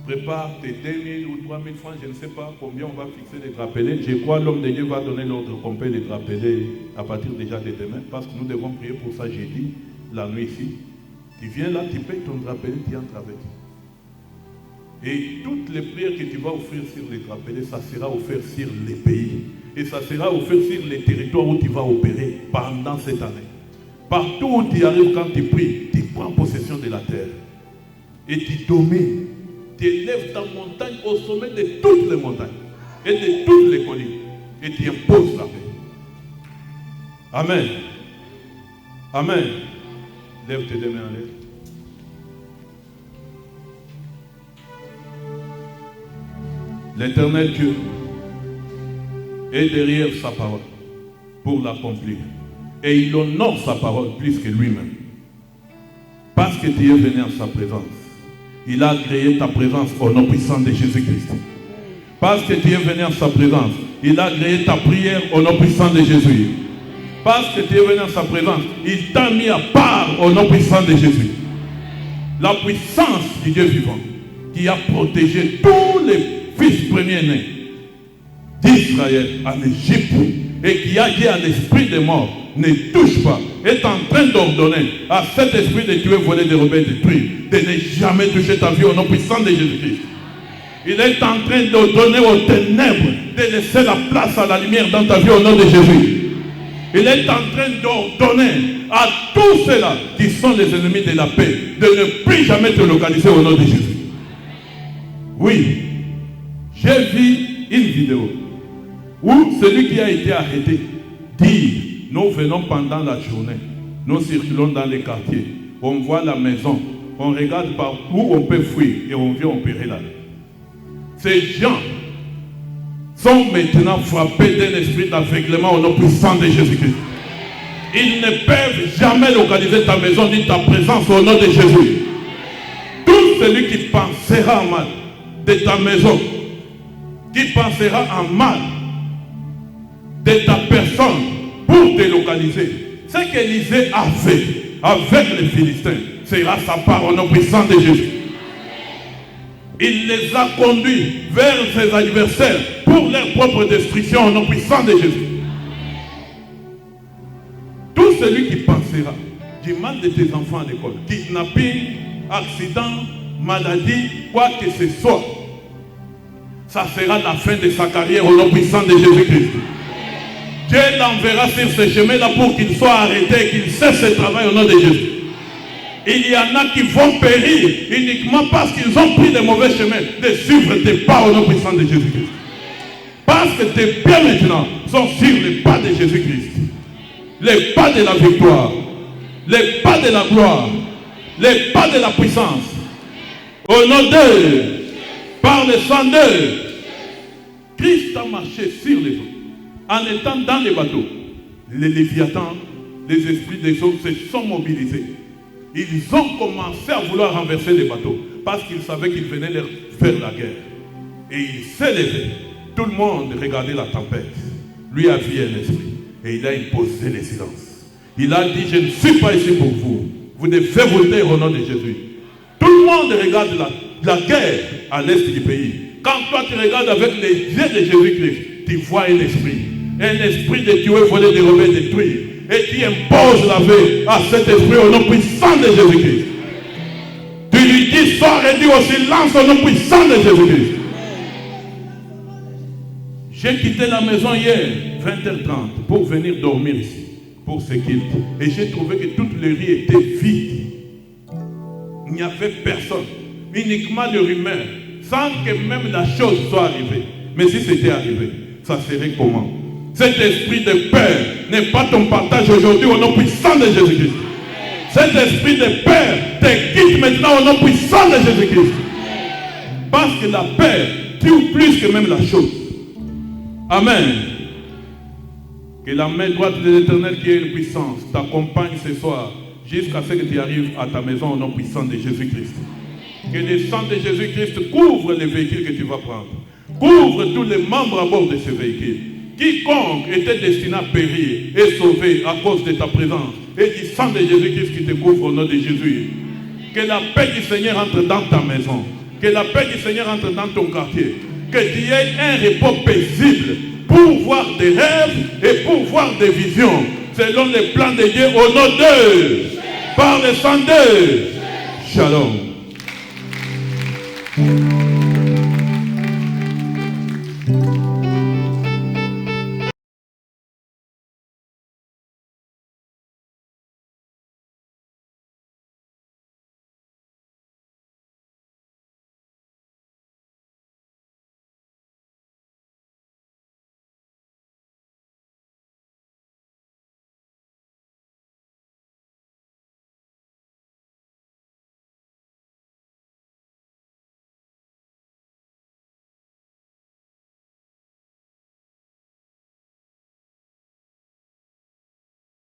Prépare tes 2000 ou 3000 francs, je ne sais pas combien on va fixer les drapelés. Je crois que l'homme de Dieu va donner l'ordre qu'on peut les drapeler à partir déjà de demain, parce que nous devons prier pour ça jeudi, la nuit ici. Tu viens là, tu payes ton drapelé, tu entres avec. Et toutes les prières que tu vas offrir sur les drapelés, ça sera offert sur les pays. Et ça sera offert sur les territoires où tu vas opérer pendant cette année. Partout où tu arrives, quand tu pries, tu prends possession de la terre. et tu domines. Tu élèves ta montagne au sommet de toutes les montagnes et de toutes les collines et tu imposes la paix. Amen. Amen. Lève tes deux mains en l'air. L'Éternel Dieu est derrière sa parole pour l'accomplir. Et il honore sa parole plus que lui-même. Parce que tu es venu en sa présence. Il a agréé ta présence au nom puissant de Jésus-Christ. Parce que tu es venu en sa présence. Il a agréé ta prière au nom puissant de Jésus. Parce que tu es venu en sa présence. Il t'a mis à part au nom puissant de Jésus. La puissance du Dieu vivant qui a protégé tous les fils premiers-nés d'Israël en Égypte et qui a dit à l'esprit des morts, ne touche pas, est en train d'ordonner à cet esprit de tuer, voler, dérober, détruire, de ne jamais toucher ta vie au nom puissant de Jésus-Christ. Il est en train de donner aux ténèbres de laisser la place à la lumière dans ta vie au nom de Jésus. Il est en train d'ordonner à tous ceux-là qui sont les ennemis de la paix de ne plus jamais te localiser au nom de Jésus. Oui. J'ai vu une vidéo où celui qui a été arrêté dit, nous venons pendant la journée, nous circulons dans les quartiers, on voit la maison, on regarde par où on peut fuir et on vient opérer là. Ces gens sont maintenant frappés d'un esprit d'aveuglement au nom puissant de Jésus-Christ. Ils ne peuvent jamais localiser ta maison ni ta présence au nom de Jésus. Tout celui qui pensera en mal de ta maison, qui pensera en mal de ta personne pour te localiser. Ce qu'Élisée a fait avec les Philistins sera sa part au nom puissant de Jésus. Il les a conduits vers ses adversaires pour leur propre destruction au nom puissant de Jésus. Tout celui qui pensera du mal de tes enfants à l'école, kidnapping, accident, maladie, quoi que ce soit, ça sera la fin de sa carrière au nom puissant de Jésus-Christ. Dieu l'enverra sur ce chemin-là pour qu'il soit arrêté et qu'il cesse ce travail au nom de Jésus. Il y en a qui vont périr uniquement parce qu'ils ont pris de mauvais chemins de suivre tes pas au nom puissant de Jésus-Christ. Parce que tes pieds maintenant sont sur les pas de Jésus-Christ. Les pas de la victoire, les pas de la gloire, les pas de la puissance. Au nom d'eux, par le sang d'eux, Christ a marché sur les eaux. En étant dans les bateaux, les léviathans, les esprits des eaux se sont mobilisés. Ils ont commencé à vouloir renverser les bateaux parce qu'ils savaient qu'ils venaient leur faire la guerre. Et il s'est levé. Tout le monde regardait la tempête. Lui a vu un esprit et il a imposé le silence. Il a dit, je ne suis pas ici pour vous. Vous devez vous taire au nom de Jésus. Tout le monde regarde la guerre à l'est du pays. Quand toi tu regardes avec les yeux de Jésus-Christ, tu vois un esprit de tuer, voler, dérober, détruire. Et tu imposes la vie à cet esprit au nom puissant de Jésus-Christ. Tu lui dis, sois réduit au silence au nom puissant de Jésus-Christ. J'ai quitté la maison hier, 20h30, pour venir dormir ici, pour ce qu'il dit. Et j'ai trouvé que toute les rues étaient vides. Il n'y avait personne. Uniquement le rumeur, sans que même la chose soit arrivée. Mais si c'était arrivé, ça serait comment? Cet esprit de peur n'est pas ton partage aujourd'hui au nom puissant de Jésus-Christ. Cet esprit de peur te quitte maintenant au nom puissant de Jésus-Christ. Parce que la peur tue plus que même la chose. Amen. Que la main droite de l'Éternel qui est une puissance t'accompagne ce soir jusqu'à ce que tu arrives à ta maison au nom puissant de Jésus-Christ. Que le sang de Jésus-Christ couvre les véhicules que tu vas prendre. Couvre tous les membres à bord de ce véhicule. Quiconque était destiné à périr est sauvé à cause de ta présence et du sang de Jésus-Christ qui te couvre au nom de Jésus. Que la paix du Seigneur entre dans ta maison. Que la paix du Seigneur entre dans ton quartier. Que tu aies un repos paisible pour voir des rêves et pour voir des visions selon les plans de Dieu au nom d'eux. Par le sang d'eux. Shalom.